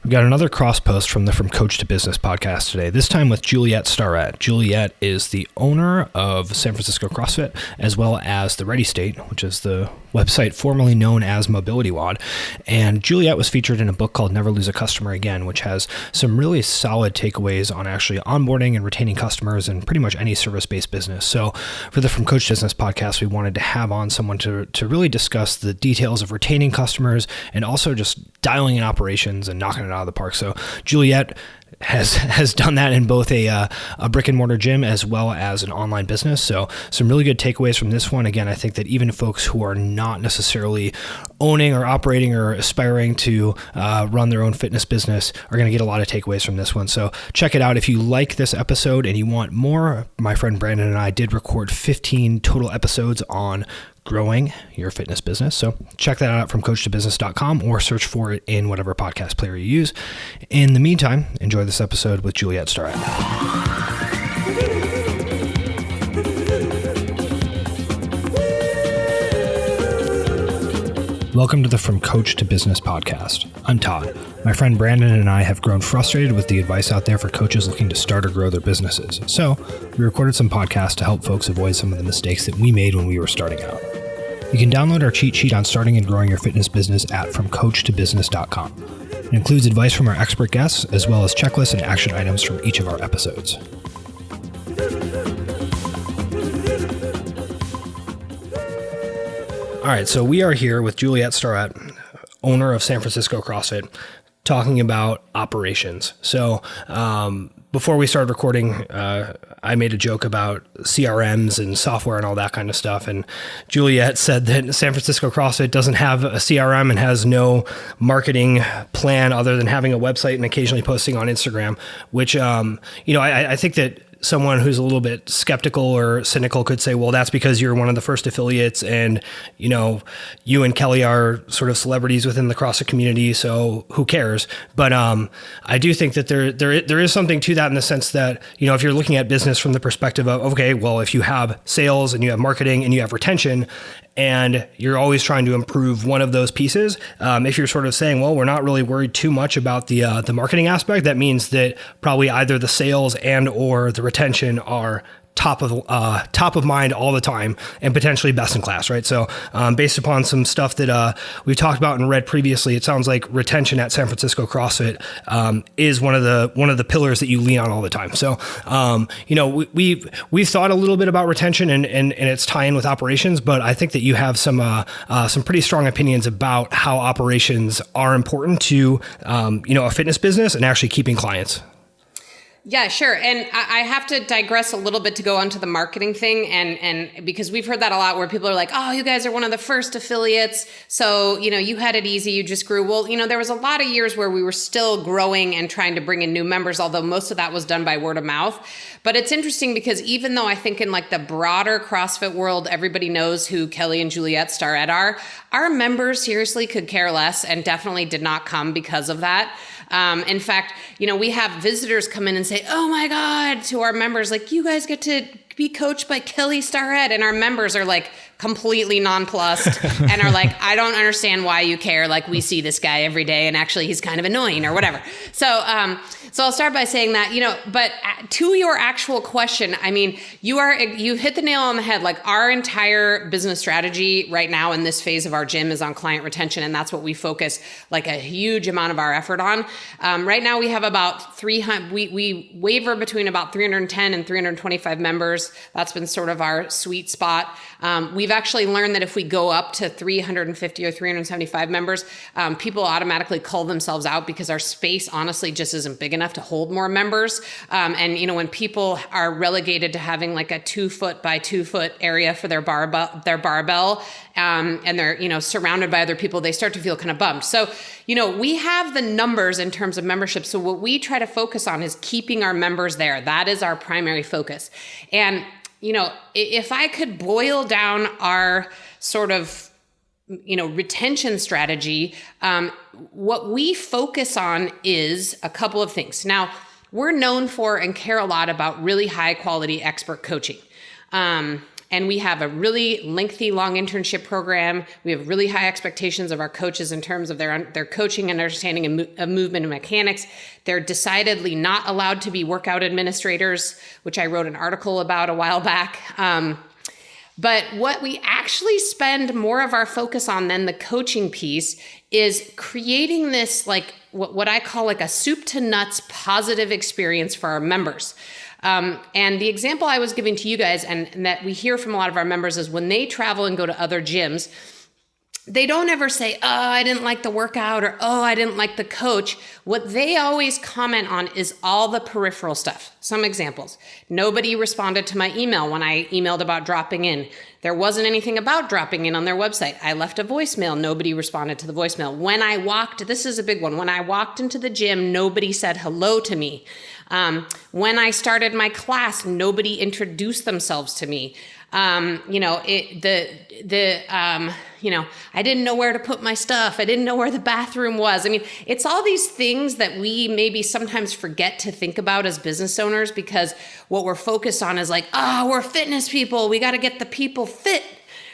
We've got another cross post from the From Coach to Business podcast today, this time with Juliet Starrett. Juliet is the owner of San Francisco CrossFit, as well as the Ready State, which is the website formerly known as MobilityWOD. And Juliet was featured in a book called Never Lose a Customer Again, which has some really solid takeaways on actually onboarding and retaining customers in pretty much any service-based business. So for the From Coach to Business podcast, we wanted to have on someone to really discuss the details of retaining customers and also just dialing in operations and knocking it out of the park. So Juliet has done that in both a brick and mortar gym as well as an online business. So some really good takeaways from this one. Again, I think that even folks who are not necessarily owning or operating or aspiring to run their own fitness business are going to get a lot of takeaways from this one. So check it out. If you like this episode and you want more, my friend Brandon and I did record 15 total episodes on growing your fitness business. So check that out from coachtobusiness.com or search for it in whatever podcast player you use. In the meantime, enjoy this episode with Juliet Starrett. Welcome to the From Coach to Business podcast. I'm Todd. My friend Brandon and I have grown frustrated with the advice out there for coaches looking to start or grow their businesses. So we recorded some podcasts to help folks avoid some of the mistakes that we made when we were starting out. You can download our cheat sheet on starting and growing your fitness business at fromcoachtobusiness.com. It includes advice from our expert guests, as well as checklists and action items from each of our episodes. All right, so we are here with Juliet Starrett, owner of San Francisco CrossFit, talking about operations. So before we started recording, I made a joke about CRMs and software and all that kind of stuff. And Juliet said that San Francisco CrossFit doesn't have a CRM and has no marketing plan other than having a website and occasionally posting on Instagram, which, I think that someone who's a little bit skeptical or cynical could say, well, that's because you're one of the first affiliates and, you and Kelly are sort of celebrities within the CrossFit community. So who cares? But I do think that there is something to that in the sense that, if you're looking at business from the perspective of, okay, well, if you have sales and you have marketing and you have retention, and you're always trying to improve one of those pieces. If you're sort of saying, well, we're not really worried too much about the marketing aspect, that means that probably either the sales and or the retention are top of mind all the time and potentially best in class, right? So based upon some stuff that we've talked about and read previously, it sounds like retention at San Francisco CrossFit is one of the pillars that you lean on all the time. So we've thought a little bit about retention and its tie-in with operations, but I think that you have some pretty strong opinions about how operations are important to a fitness business and actually keeping clients. Yeah, sure. And I have to digress a little bit to go onto the marketing thing. And because we've heard that a lot where people are like, oh, you guys are one of the first affiliates. So, you had it easy. You just grew. Well, there was a lot of years where we were still growing and trying to bring in new members, although most of that was done by word of mouth. But it's interesting because even though I think in like the broader CrossFit world, everybody knows who Kelly and Juliet Starrett are, our members seriously could care less and definitely did not come because of that. In fact, we have visitors come in and say, oh my God, to our members, like, you guys get to be coached by Kelly Starrett. And our members are like completely nonplussed and are like, I don't understand why you care. Like, we see this guy every day and actually he's kind of annoying or whatever. So I'll start by saying that, but to your actual question, I mean, you've hit the nail on the head. Like, our entire business strategy right now in this phase of our gym is on client retention. And that's what we focus like a huge amount of our effort on. Right now we have about 300, we waver between about 310 and 325 members. That's been sort of our sweet spot. We've actually learned that if we go up to 350 or 375 members, people automatically cull themselves out because our space honestly just isn't big enough to hold more members. And when people are relegated to having like a 2 foot by 2 foot area for their barbell, and they're, surrounded by other people, they start to feel kind of bummed. So, we have the numbers in terms of membership. So what we try to focus on is keeping our members there. That is our primary focus. And if I could boil down our sort of, retention strategy, what we focus on is a couple of things. Now, we're known for and care a lot about really high quality expert coaching. And we have a really lengthy, long internship program. We have really high expectations of our coaches in terms of their coaching and understanding of movement and mechanics. They're decidedly not allowed to be workout administrators, which I wrote an article about a while back. But what we actually spend more of our focus on than the coaching piece is creating this, like what I call like a soup to nuts positive experience for our members. And the example I was giving to you guys and that we hear from a lot of our members is when they travel and go to other gyms, they don't ever say, oh, I didn't like the workout, or, oh, I didn't like the coach. What they always comment on is all the peripheral stuff. Some examples. Nobody responded to my email when I emailed about dropping in. There wasn't anything about dropping in on their website. I left a voicemail. Nobody responded to the voicemail. When I walked, this is a big one. When I walked into the gym, nobody said hello to me. When I started my class, nobody introduced themselves to me. I didn't know where to put my stuff. I didn't know where the bathroom was. I mean, it's all these things that we maybe sometimes forget to think about as business owners, because what we're focused on is like, oh, we're fitness people. We got to get the people fit,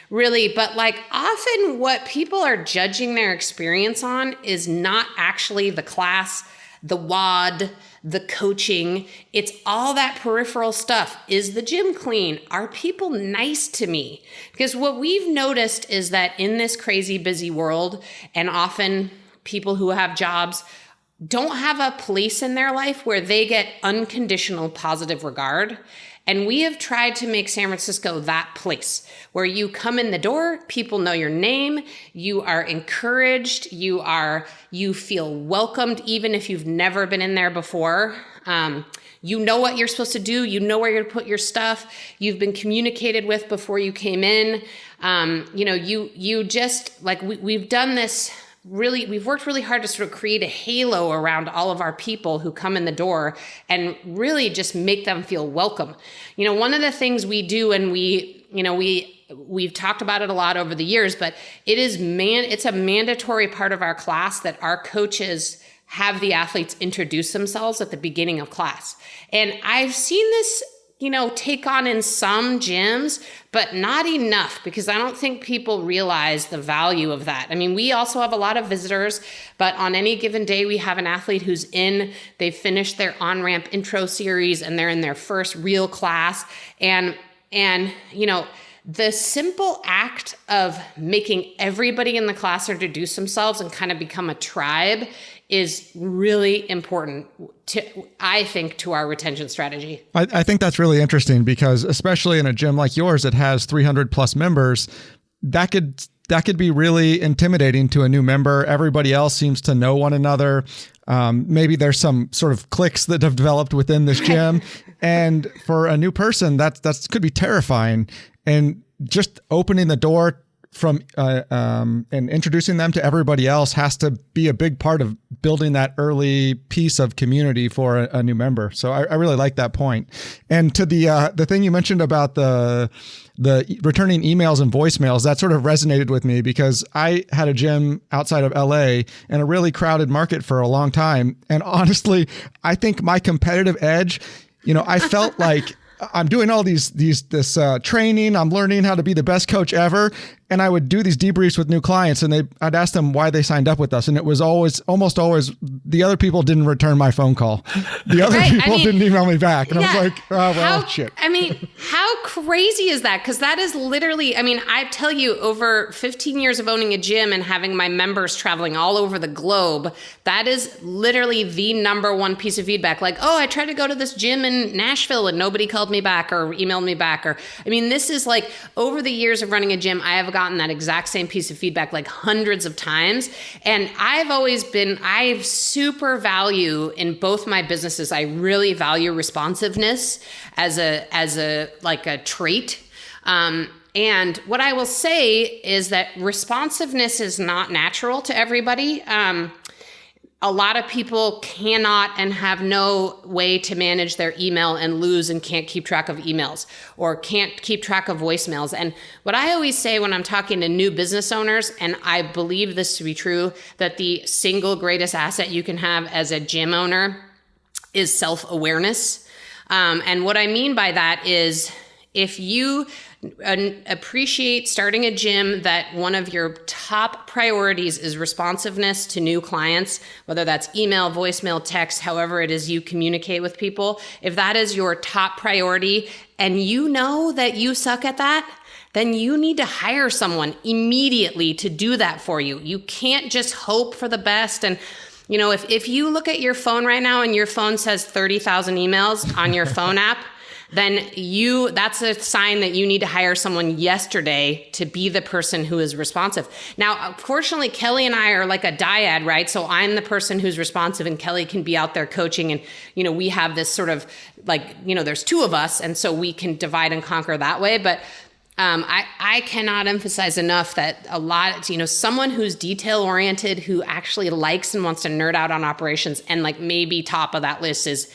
really. But like often what people are judging their experience on is not actually the class, the WOD, the coaching. It's all that peripheral stuff. Is the gym clean? Are people nice to me? Because what we've noticed is that in this crazy busy world, and often people who have jobs don't have a place in their life where they get unconditional positive regard. And we have tried to make San Francisco that place where you come in the door, people know your name, you are encouraged, you feel welcomed, even if you've never been in there before. You know what you're supposed to do. You know where you're to put your stuff. You've been communicated with before you came in. You just like we've done this. Really, we've worked really hard to sort of create a halo around all of our people who come in the door and really just make them feel welcome. You know, one of the things we do, and we've talked about it a lot over the years, but it's a mandatory part of our class that our coaches have the athletes introduce themselves at the beginning of class. And I've seen this take on in some gyms, but not enough, because I don't think people realize the value of that. I mean, we also have a lot of visitors, but on any given day, we have an athlete they've finished their on-ramp intro series and they're in their first real class. And the simple act of making everybody in the class introduce themselves and kind of become a tribe is really important I think, to our retention strategy. I think that's really interesting, because especially in a gym like yours that has 300 plus members, that could be really intimidating to a new member. Everybody else seems to know one another. Maybe there's some sort of cliques that have developed within this gym. And for a new person, that could be terrifying. And just opening the door from and introducing them to everybody else has to be a big part of building that early piece of community for a new member. So I really like that point. And to the thing you mentioned about the returning emails and voicemails, that sort of resonated with me, because I had a gym outside of LA in a really crowded market for a long time. And honestly, I think my competitive edge, I felt like I'm doing all this training. I'm learning how to be the best coach ever. And I would do these debriefs with new clients, and I'd ask them why they signed up with us. And it was almost always the other people didn't return my phone call. The other people didn't email me back. And I was like, oh, well, shit. I mean, how crazy is that? Because that is literally, I tell you, over 15 years of owning a gym and having my members traveling all over the globe, that is literally the number one piece of feedback. Like, oh, I tried to go to this gym in Nashville and nobody called me back or emailed me back. This is like, over the years of running a gym, I have gotten that exact same piece of feedback like hundreds of times. And I super value in both my businesses. I really value responsiveness as a trait. And what I will say is that responsiveness is not natural to everybody. A lot of people cannot and have no way to manage their email and lose and can't keep track of emails or can't keep track of voicemails. And what I always say when I'm talking to new business owners, and I believe this to be true, that the single greatest asset you can have as a gym owner is self-awareness. And what I mean by that is, if you appreciate starting a gym that one of your top priorities is responsiveness to new clients, whether that's email, voicemail, text, however it is you communicate with people. If that is your top priority and you know that you suck at that, then you need to hire someone immediately to do that for you. You can't just hope for the best. And if you look at your phone right now and your phone says 30,000 emails on your phone app, then that's a sign that you need to hire someone yesterday to be the person who is responsive. Now, fortunately, Kelly and I are like a dyad, right? So I'm the person who's responsive and Kelly can be out there coaching. And, we have this sort of there's two of us. And so we can divide and conquer that way. But I cannot emphasize enough that a lot, someone who's detail oriented, who actually likes and wants to nerd out on operations, and maybe top of that list is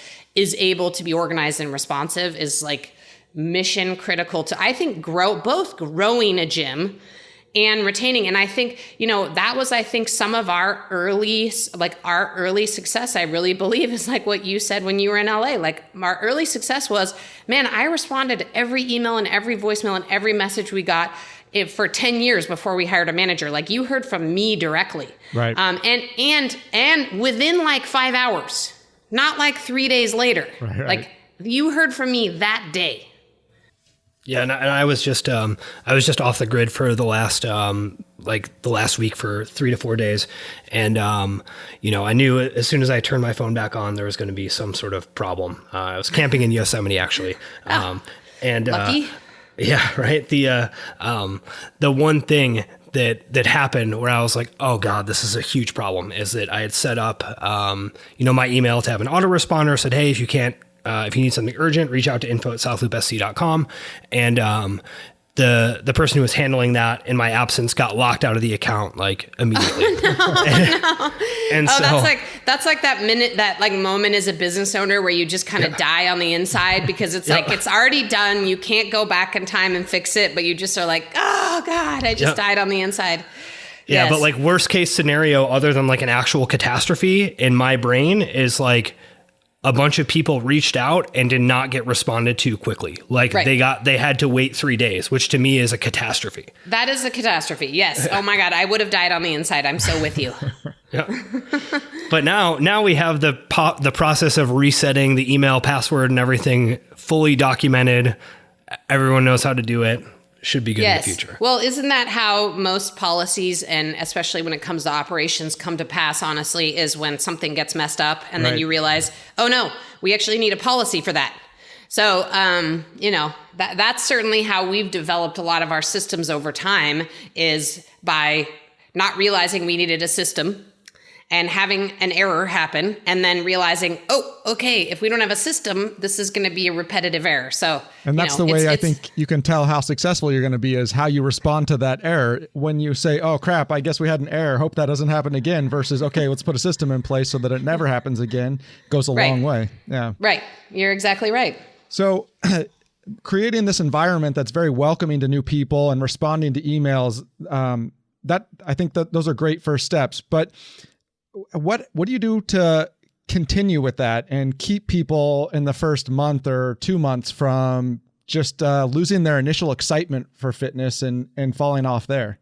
able to be organized and responsive, is mission critical to, I think, both growing a gym and retaining. And I think, that was, some of our early success, I really believe, is what you said when you were in LA. Our early success was, man, I responded to every email and every voicemail and every message we got for 10 years before we hired a manager. You heard from me directly. Right. And within 5 hours, not 3 days later. Right. You heard from me that day. Yeah, and I was just off the grid for the last the last week for 3 to 4 days, and I knew as soon as I turned my phone back on there was going to be some sort of problem. I was camping in Yosemite actually, and lucky. Yeah, right. The one thing that happened where I was like, oh God, this is a huge problem, is that I had set up my email to have an autoresponder, said, hey, if you need something urgent, reach out to info@southloopsc.com. And the person who was handling that in my absence got locked out of the account immediately. No. And so that's that minute, that moment as a business owner where you just kind of die on the inside, because it's it's already done. You can't go back in time and fix it, but you just are oh God, I just died on the inside. Yeah, Yes. But worst case scenario, other than an actual catastrophe in my brain, is a bunch of people reached out and did not get responded to quickly. Right. They had to wait 3 days, which to me is a catastrophe. That is a catastrophe. Yes. Oh my God. I would have died on the inside. I'm so with you. Yeah. But now we have the process of resetting the email password and everything fully documented. Everyone knows how to do it. Should be good in the future. Well, isn't that how most policies, and especially when it comes to operations, come to pass, honestly, is when something gets messed up and then you realize, oh no, we actually need a policy for that. So, that's certainly how we've developed a lot of our systems over time, is by not realizing we needed a system and having an error happen and then realizing, oh, okay, if we don't have a system, this is going to be a repetitive error. So, and that's the way I think you can tell how successful you're going to be, is how you respond to that error. When you say, oh crap, I guess we had an error, hope that doesn't happen again, versus, okay, let's put a system in place so that it never happens again, goes a long way. Yeah. Right. You're exactly right. So creating this environment that's very welcoming to new people and responding to emails, that I think that those are great first steps. But what do you do to continue with that and keep people in the first month or 2 months from just losing their initial excitement for fitness and falling off there?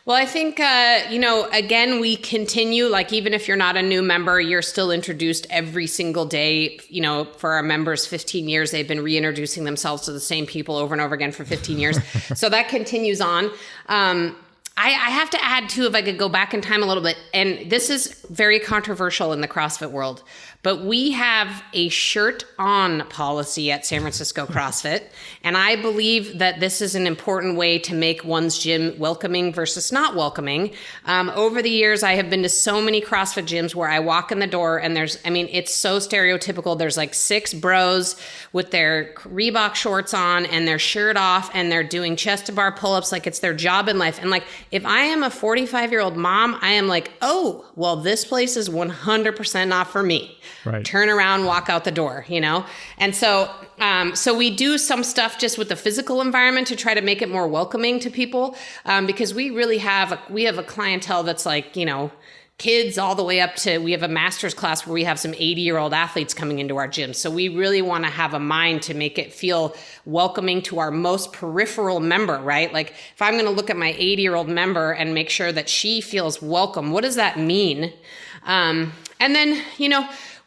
Well, I think, again, we continue, even if you're not a new member, you're still introduced every single day. For our members, 15 years, they've been reintroducing themselves to the same people over and over again for 15 years. So that continues on. I have to add too, if I could go back in time a little bit, and this is very controversial in the CrossFit world, but we have a shirt on policy at San Francisco CrossFit. And I believe that this is an important way to make one's gym welcoming versus not welcoming. Over the years, I have been to so many CrossFit gyms where I walk in the door and it's so stereotypical. There's 6 bros with their Reebok shorts on and their shirt off, and they're doing chest to bar pull-ups like it's their job in life. And if I am a 45-year-old mom, I am oh, well, this place is 100% not for me. Right. Turn around, walk out the door, And so we do some stuff just with the physical environment to try to make it more welcoming to people, because we really have a clientele that's kids all the way up to, we have a master's class where we have some 80-year-old athletes coming into our gym. So we really want to have a mind to make it feel welcoming to our most peripheral member, right? Like if I'm going to look at my 80-year-old member and make sure that she feels welcome, what does that mean? And then,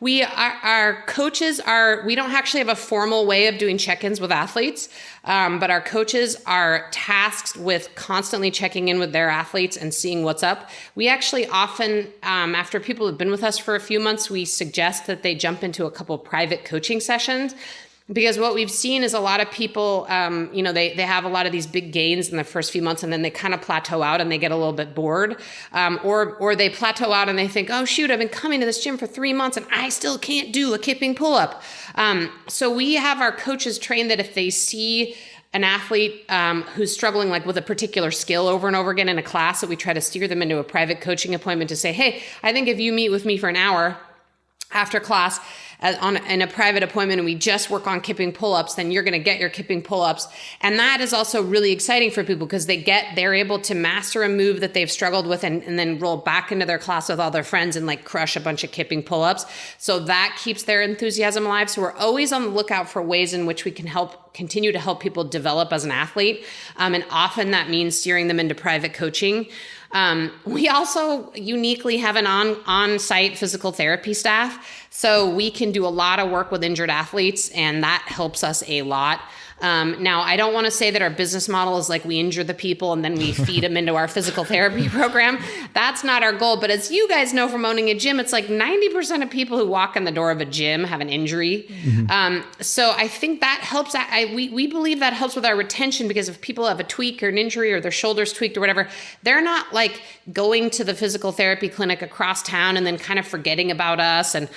our coaches we don't actually have a formal way of doing check-ins with athletes, but our coaches are tasked with constantly checking in with their athletes and seeing what's up. We actually often, after people have been with us for a few months, we suggest that they jump into a couple private coaching sessions. Because what we've seen is a lot of people, they have a lot of these big gains in the first few months, and then they kind of plateau out and they get a little bit bored, or they plateau out and they think, oh shoot, I've been coming to this gym for 3 months and I still can't do a kipping pull-up. So we have our coaches trained that if they see an athlete who's struggling like with a particular skill over and over again in a class, that we try to steer them into a private coaching appointment to say, hey, I think if you meet with me for an hour after class in a private appointment and we just work on kipping pull-ups, then you're going to get your kipping pull-ups. And that is also really exciting for people because they're able to master a move that they've struggled with and then roll back into their class with all their friends and like crush a bunch of kipping pull-ups. So that keeps their enthusiasm alive. So we're always on the lookout for ways in which we can continue to help people develop as an athlete. And often that means steering them into private coaching. We also uniquely have an on-site physical therapy staff. So we can do a lot of work with injured athletes, and that helps us a lot. Now, I don't want to say that our business model is like we injure the people and then we feed them into our physical therapy program. That's not our goal. But as you guys know from owning a gym, it's like 90% of people who walk in the door of a gym have an injury. Mm-hmm. So I think that helps. We believe that helps with our retention, because if people have a tweak or an injury or their shoulders tweaked or whatever, they're not like going to the physical therapy clinic across town and then kind of forgetting about us and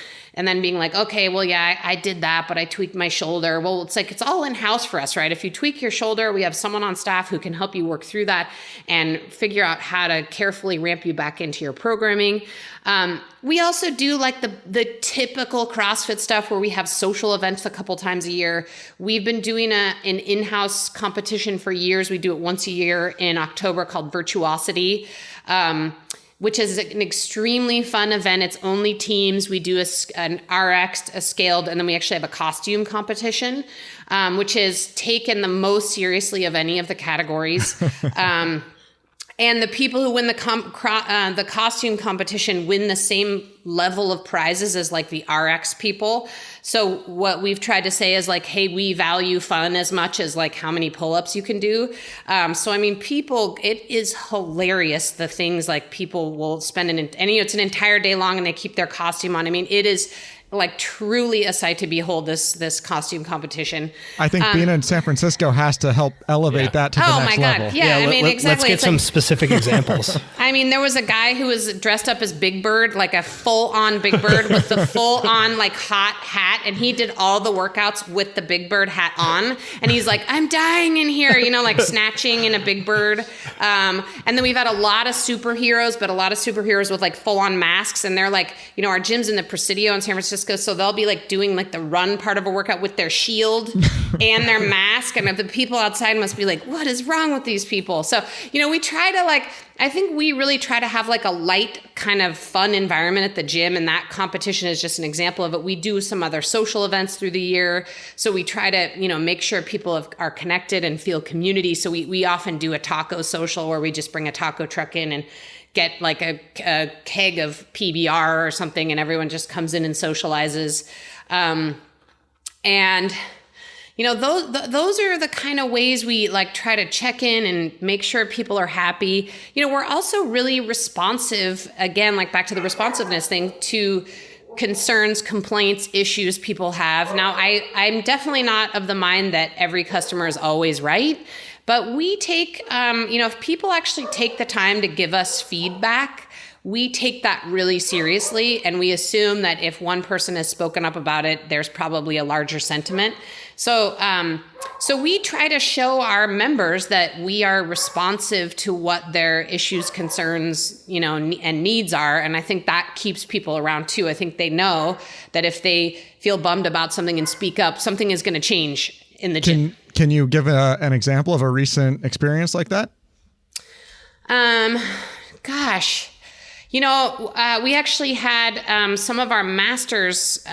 then being like, okay, well, yeah, I did that, but I tweaked my shoulder. Well, it's like, it's all in-house for us, right? If you tweak your shoulder, we have someone on staff who can help you work through that and figure out how to carefully ramp you back into your programming. We also do like the typical CrossFit stuff where we have social events a couple times a year. We've been doing an in-house competition for years. We do it once a year in October called Virtuosity, which is an extremely fun event. It's only teams. We do an RX, a scaled, and then we actually have a costume competition, which is taken the most seriously of any of the categories. And the people who win the costume competition win the same level of prizes as like the RX people. So what we've tried to say is like, hey, we value fun as much as like how many pull-ups you can do. So I mean, it is hilarious the things like people will spend it's an entire day long and they keep their costume on. I mean, it is like truly a sight to behold, this costume competition. I think being in San Francisco has to help elevate that to the next level. Yeah, I mean, exactly. Let's get some specific examples. I mean, there was a guy who was dressed up as Big Bird, like a full-on Big Bird with the full-on like hot hat, and he did all the workouts with the Big Bird hat on, and he's like, I'm dying in here, like snatching in a Big Bird. And then we've had a lot of superheroes, but a lot of superheroes with like full-on masks, and they're like, our gym's in the Presidio in San Francisco, so they'll be like doing like the run part of a workout with their shield and their mask, and the people outside must be like, what is wrong with these people? So, we try to I think we really try to have like a light kind of fun environment at the gym, and that competition is just an example of it. We do some other social events through the year, so we try to, make sure people are connected and feel community. So we often do a taco social where we just bring a taco truck in and get like a keg of PBR or something, and everyone just comes in and socializes. Those are the kind of ways we like try to check in and make sure people are happy. We're also really responsive, again, like back to the responsiveness thing, to concerns, complaints, issues people have. Now, I'm definitely not of the mind that every customer is always right. But we take, if people actually take the time to give us feedback, we take that really seriously. And we assume that if one person has spoken up about it, there's probably a larger sentiment. So we try to show our members that we are responsive to what their issues, concerns, and needs are. And I think that keeps people around too. I think they know that if they feel bummed about something and speak up, something is going to change in the gym. Can you give an example of a recent experience like that? Gosh. We actually had some of our masters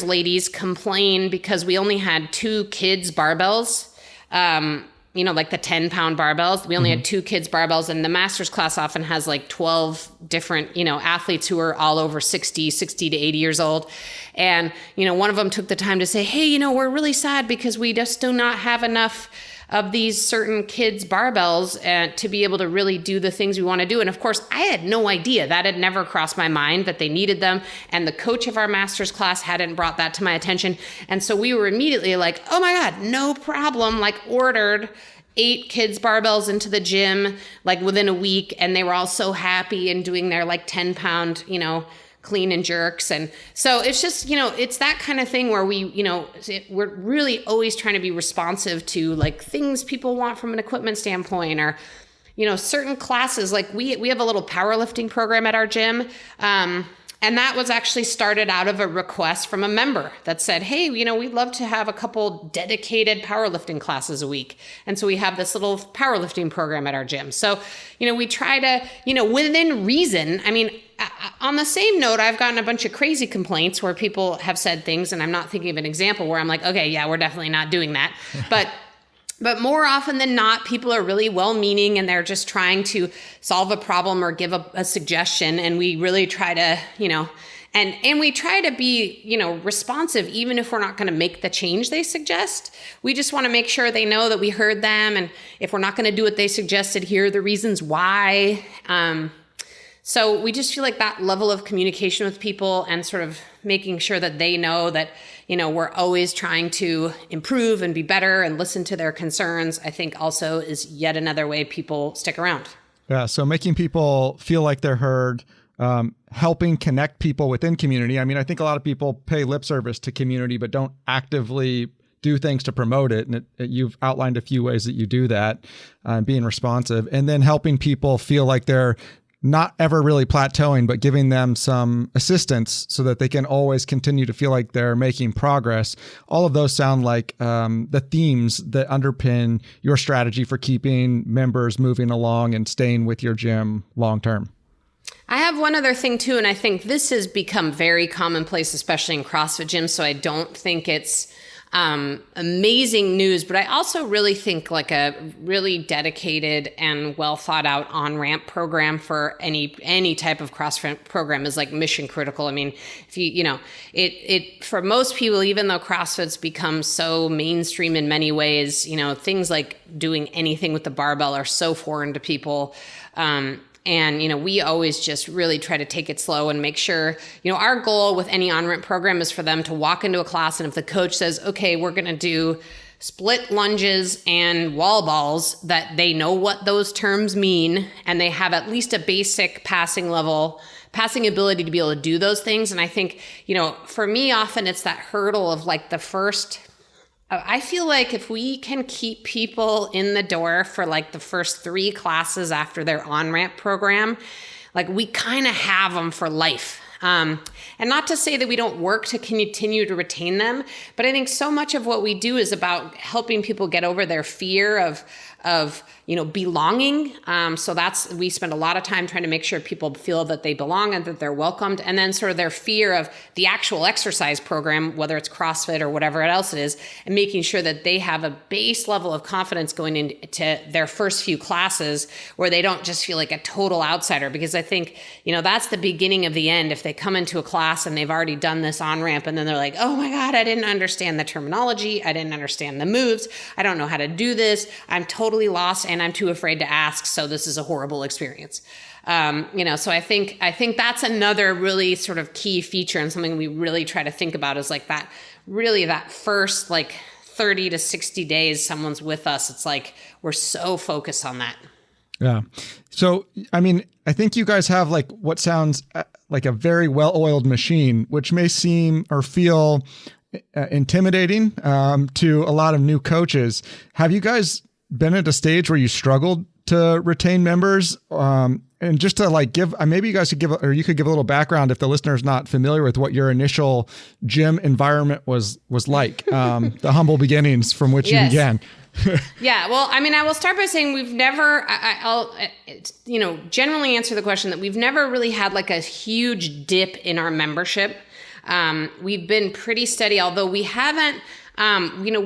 ladies complain because we only had 2 kids barbells, like the 10-pound barbells. We only had 2 kids barbells, and the master's class often has like 12 different, athletes who are all over 60 to 80 years old. And, one of them took the time to say, hey, we're really sad because we just do not have enough of these certain kids barbells to be able to really do the things we want to do. And of course, I had no idea. That had never crossed my mind that they needed them. And the coach of our master's class hadn't brought that to my attention. And so we were immediately like, oh my God, no problem. Like ordered 8 kids barbells into the gym, like within a week. And they were all so happy and doing their like 10-pound, clean and jerks. And so it's just, it's that kind of thing where we're really always trying to be responsive to like things people want from an equipment standpoint, or, certain classes. Like we have a little powerlifting program at our gym. And that was actually started out of a request from a member that said, hey, we'd love to have a couple dedicated powerlifting classes a week. And so we have this little powerlifting program at our gym. So, we try to, within reason. I mean, on the same note, I've gotten a bunch of crazy complaints where people have said things, and I'm not thinking of an example where I'm like, okay, yeah, we're definitely not doing that. But more often than not, people are really well-meaning and they're just trying to solve a problem or give a suggestion. And we really try to, and we try to be, responsive, even if we're not going to make the change they suggest. We just want to make sure they know that we heard them. And if we're not going to do what they suggested, here are the reasons why. So we just feel like that level of communication with people and sort of making sure that they know that, we're always trying to improve and be better and listen to their concerns, I think also is yet another way people stick around. Yeah. So making people feel like they're heard, helping connect people within community. I mean, I think a lot of people pay lip service to community, but don't actively do things to promote it. And you've outlined a few ways that you do that, being responsive, and then helping people feel like they're not ever really plateauing, but giving them some assistance so that they can always continue to feel like they're making progress. All of those sound like the themes that underpin your strategy for keeping members moving along and staying with your gym long term. I have one other thing too, and I think this has become very commonplace, especially in CrossFit gyms, so I don't think it's amazing news, but I also really think like a really dedicated and well thought out on-ramp program for any type of CrossFit program is like mission critical. I mean, if it for most people, even though CrossFit's become so mainstream in many ways, things like doing anything with the barbell are so foreign to people. And, we always just really try to take it slow and make sure, our goal with any on-ramp program is for them to walk into a class. And if the coach says, okay, we're going to do split lunges and wall balls, that they know what those terms mean. And they have at least a basic passing ability to be able to do those things. And I think, for me, often it's that hurdle of like I feel like if we can keep people in the door for like the first 3 classes after their on-ramp program, like we kind of have them for life. And not to say that we don't work to continue to retain them, but I think so much of what we do is about helping people get over their fear of belonging. So we spend a lot of time trying to make sure people feel that they belong and that they're welcomed. And then sort of their fear of the actual exercise program, whether it's CrossFit or whatever else it is, and making sure that they have a base level of confidence going into their first few classes where they don't just feel like a total outsider. Because I think, that's the beginning of the end. If they come into a class and they've already done this on-ramp and then they're like, oh my God, I didn't understand the terminology. I didn't understand the moves. I don't know how to do this. I'm totally lost and I'm too afraid to ask. So this is a horrible experience. So I think that's another really sort of key feature and something we really try to think about is like that first like 30 to 60 days someone's with us. It's like we're so focused on that. Yeah. So, I mean, I think you guys have like what sounds like a very well-oiled machine, which may seem or feel intimidating to a lot of new coaches. Have you guys been at a stage where you struggled to retain members? And just to like maybe you guys could you could give a little background if the listener's not familiar with what your initial gym environment was like, the humble beginnings from which you began. Yeah, well, I mean, I will start by saying we've never, I'll generally answer the question that we've never really had like a huge dip in our membership. We've been pretty steady, although we haven't,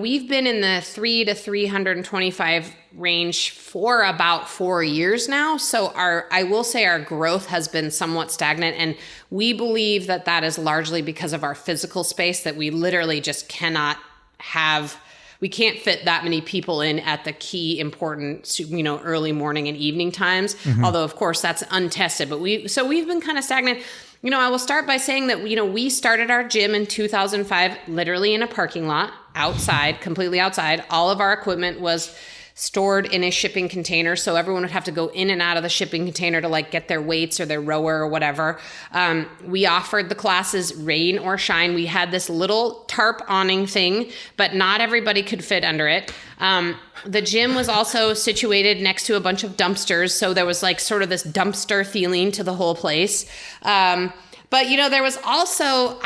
we've been in the 3 to 325 range for about 4 years now. So I will say our growth has been somewhat stagnant, and we believe that that is largely because of our physical space, that we literally just cannot have. We can't fit that many people in at the key important, early morning and evening times. Mm-hmm. Although, of course, that's untested. But we've been kind of stagnant. I will start by saying that, we started our gym in 2005, literally in a parking lot, outside, completely outside. All of our equipment was stored in a shipping container. So everyone would have to go in and out of the shipping container to like get their weights or their rower or whatever. We offered the classes rain or shine. We had this little tarp awning thing, but not everybody could fit under it. The gym was also situated next to a bunch of dumpsters. So there was like sort of this dumpster feeling to the whole place. But there was also,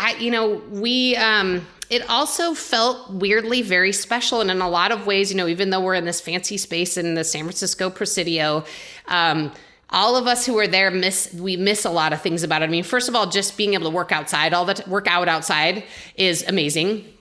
it also felt weirdly very special. And in a lot of ways, even though we're in this fancy space in the San Francisco Presidio, all of us who were there we miss a lot of things about it. I mean, first of all, just being able to work outside, work out outside is amazing.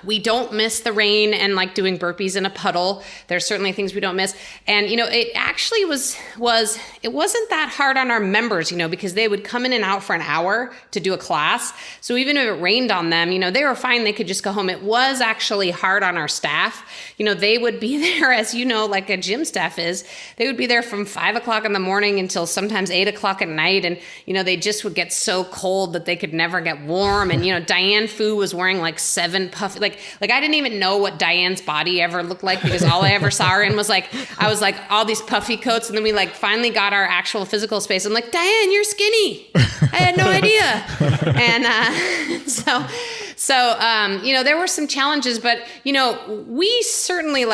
We don't miss the rain and like doing burpees in a puddle. There's certainly things we don't miss. And, it actually it wasn't that hard on our members, because they would come in and out for an hour to do a class. So even if it rained on them, they were fine. They could just go home. It was actually hard on our staff. They would be there, as like a gym staff is, they would be there from 5 o'clock in the morning until sometimes 8 o'clock at night. And, they just would get so cold that they could never get warm. And, Diane Fu was wearing like 7 puffy, like I didn't even know what Diane's body ever looked like, because all I ever saw her in was like, I was like all these puffy coats. And then we like finally got our actual physical space. I'm like, Diane, you're skinny. I had no idea. And so there were some challenges, but, we certainly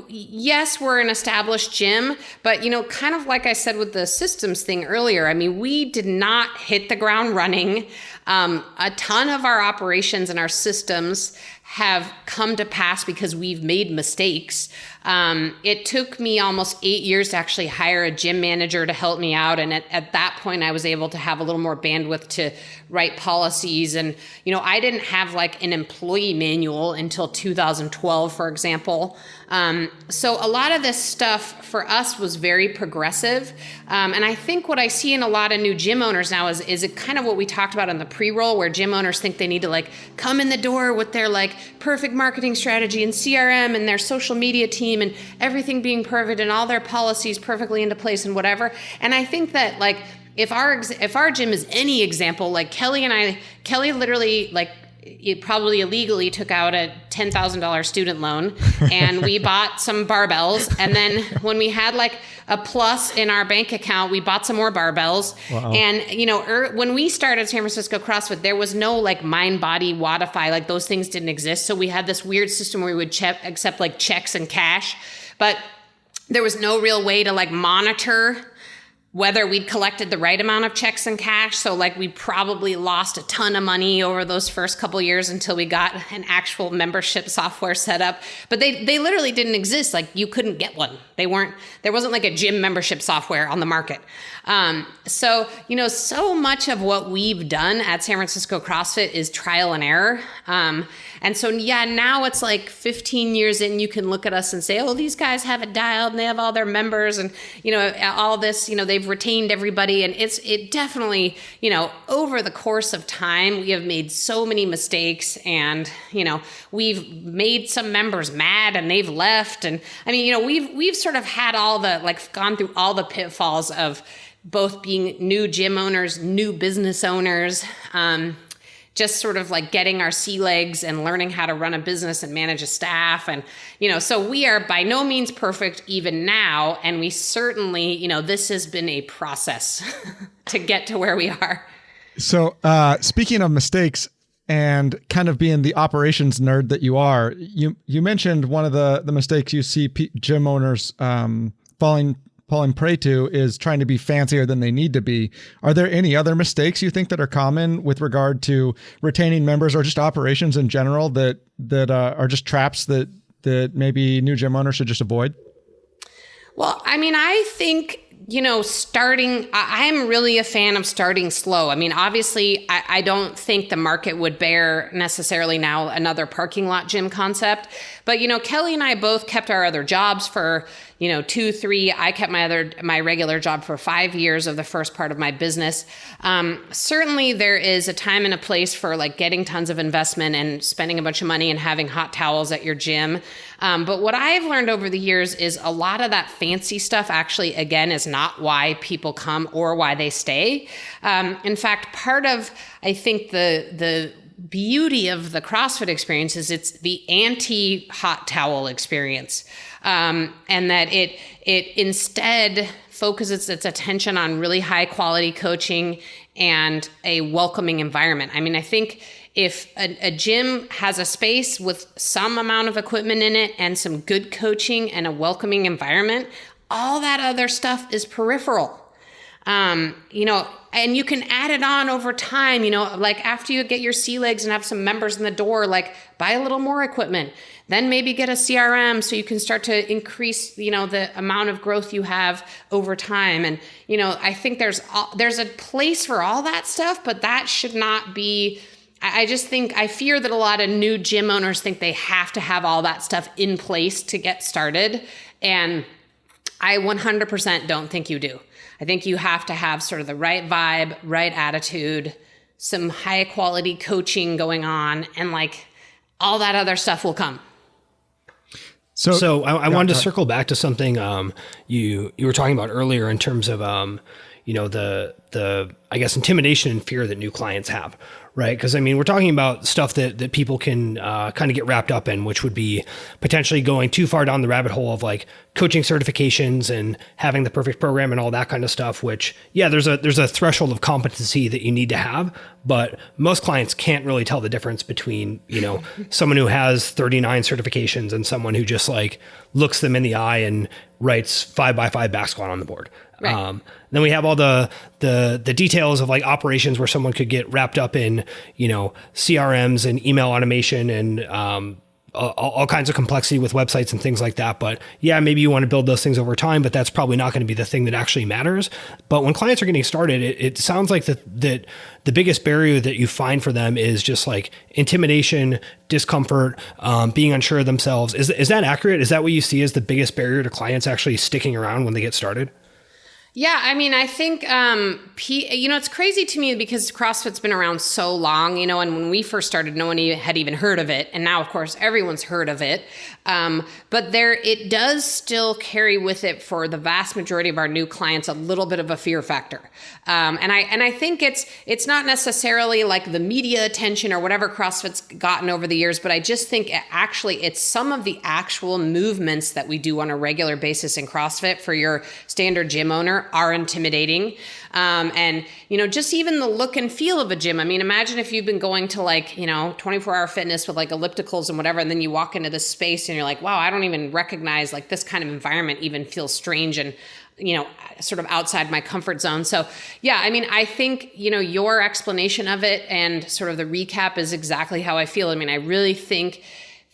yes, we're an established gym, but, kind of like I said with the systems thing earlier, I mean, we did not hit the ground running. A ton of our operations and our systems have come to pass because we've made mistakes. It took me almost 8 years to actually hire a gym manager to help me out. And at that point, I was able to have a little more bandwidth to write policies. And, I didn't have like an employee manual until 2012, for example. So a lot of this stuff for us was very progressive. And I think what I see in a lot of new gym owners now is it kind of what we talked about in the pre-roll, where gym owners think they need to like come in the door with their like perfect marketing strategy and CRM and their social media team and everything being perfect and all their policies perfectly into place and whatever. And I think that like, if our gym is any example, like Kelly literally like, it probably illegally took out a $10,000 student loan, and we bought some barbells. And then when we had like a plus in our bank account, we bought some more barbells. Wow. And, when we started San Francisco CrossFit, there was no like Mind Body Wodify, like those things didn't exist. So we had this weird system where we would accept like checks and cash, but there was no real way to like monitor whether we'd collected the right amount of checks and cash. So like we probably lost a ton of money over those first couple years until we got an actual membership software set up. But they literally didn't exist. Like you couldn't get one. There wasn't like a gym membership software on the market. So much of what we've done at San Francisco CrossFit is trial and error. And so, now it's like 15 years in, you can look at us and say, oh, these guys have it dialed and they have all their members and, all this, they've retained everybody. And it definitely, over the course of time, we have made so many mistakes and, we've made some members mad and they've left. And I mean, we've sort of had gone through all the pitfalls of both being new gym owners, new business owners, just sort of like getting our sea legs and learning how to run a business and manage a staff. And, so we are by no means perfect even now. And we certainly, this has been a process to get to where we are. So speaking of mistakes and kind of being the operations nerd that you are, you mentioned one of the mistakes you see gym owners falling prey to is trying to be fancier than they need to be. Are there any other mistakes you think that are common with regard to retaining members or just operations in general that are just traps that that maybe new gym owners should just avoid? Well, I mean, I think, I'm really a fan of starting slow. I mean, obviously, I don't think the market would bear necessarily now another parking lot gym concept. But, Kelly and I both kept our other jobs for, 2, 3. I kept my regular job for 5 years of the first part of my business. Certainly, there is a time and a place for like getting tons of investment and spending a bunch of money and having hot towels at your gym. But what I've learned over the years is a lot of that fancy stuff actually, again, is not why people come or why they stay. In fact, part of, I think, the beauty of the CrossFit experience is it's the anti-hot towel experience. And that it instead focuses its attention on really high quality coaching and a welcoming environment. I mean, I think if a gym has a space with some amount of equipment in it and some good coaching and a welcoming environment, all that other stuff is peripheral. And you can add it on over time, like after you get your sea legs and have some members in the door, like buy a little more equipment, then maybe get a CRM so you can start to increase, the amount of growth you have over time. And, I think there's a place for all that stuff, but that should not be, I fear that a lot of new gym owners think they have to have all that stuff in place to get started. And I 100% don't think you do. I think you have to have sort of the right vibe, right attitude, some high quality coaching going on, and like all that other stuff will come. So I wanted to circle back to something you were talking about earlier in terms of the I guess intimidation and fear that new clients have, right? Because I mean, we're talking about stuff that people can kind of get wrapped up in, which would be potentially going too far down the rabbit hole of like coaching certifications and having the perfect program and all that kind of stuff, which, yeah, there's a threshold of competency that you need to have, but most clients can't really tell the difference between, someone who has 39 certifications and someone who just like looks them in the eye and writes 5x5 back squat on the board. Right. Then we have all the details of like operations where someone could get wrapped up in, CRMs and email automation and all kinds of complexity with websites and things like that. But yeah, maybe you want to build those things over time, but that's probably not going to be the thing that actually matters. But when clients are getting started, it sounds like that the biggest barrier that you find for them is just like intimidation, discomfort, being unsure of themselves. Is that accurate? Is that what you see as the biggest barrier to clients actually sticking around when they get started? Yeah, I mean, I think, it's crazy to me because CrossFit's been around so long, and when we first started, no one had even heard of it. And now, of course, everyone's heard of it. But it does still carry with it for the vast majority of our new clients, a little bit of a fear factor. And I think it's not necessarily like the media attention or whatever CrossFit's gotten over the years, but I just think it's some of the actual movements that we do on a regular basis in CrossFit for your standard gym owner are intimidating. And, just even the look and feel of a gym. I mean, imagine if you've been going to 24-hour fitness with like ellipticals and whatever, and then you walk into this space and you're like, wow, I don't even recognize like this kind of environment even feels strange and, sort of outside my comfort zone. So yeah, I mean, I think, your explanation of it and sort of the recap is exactly how I feel. I mean, I really think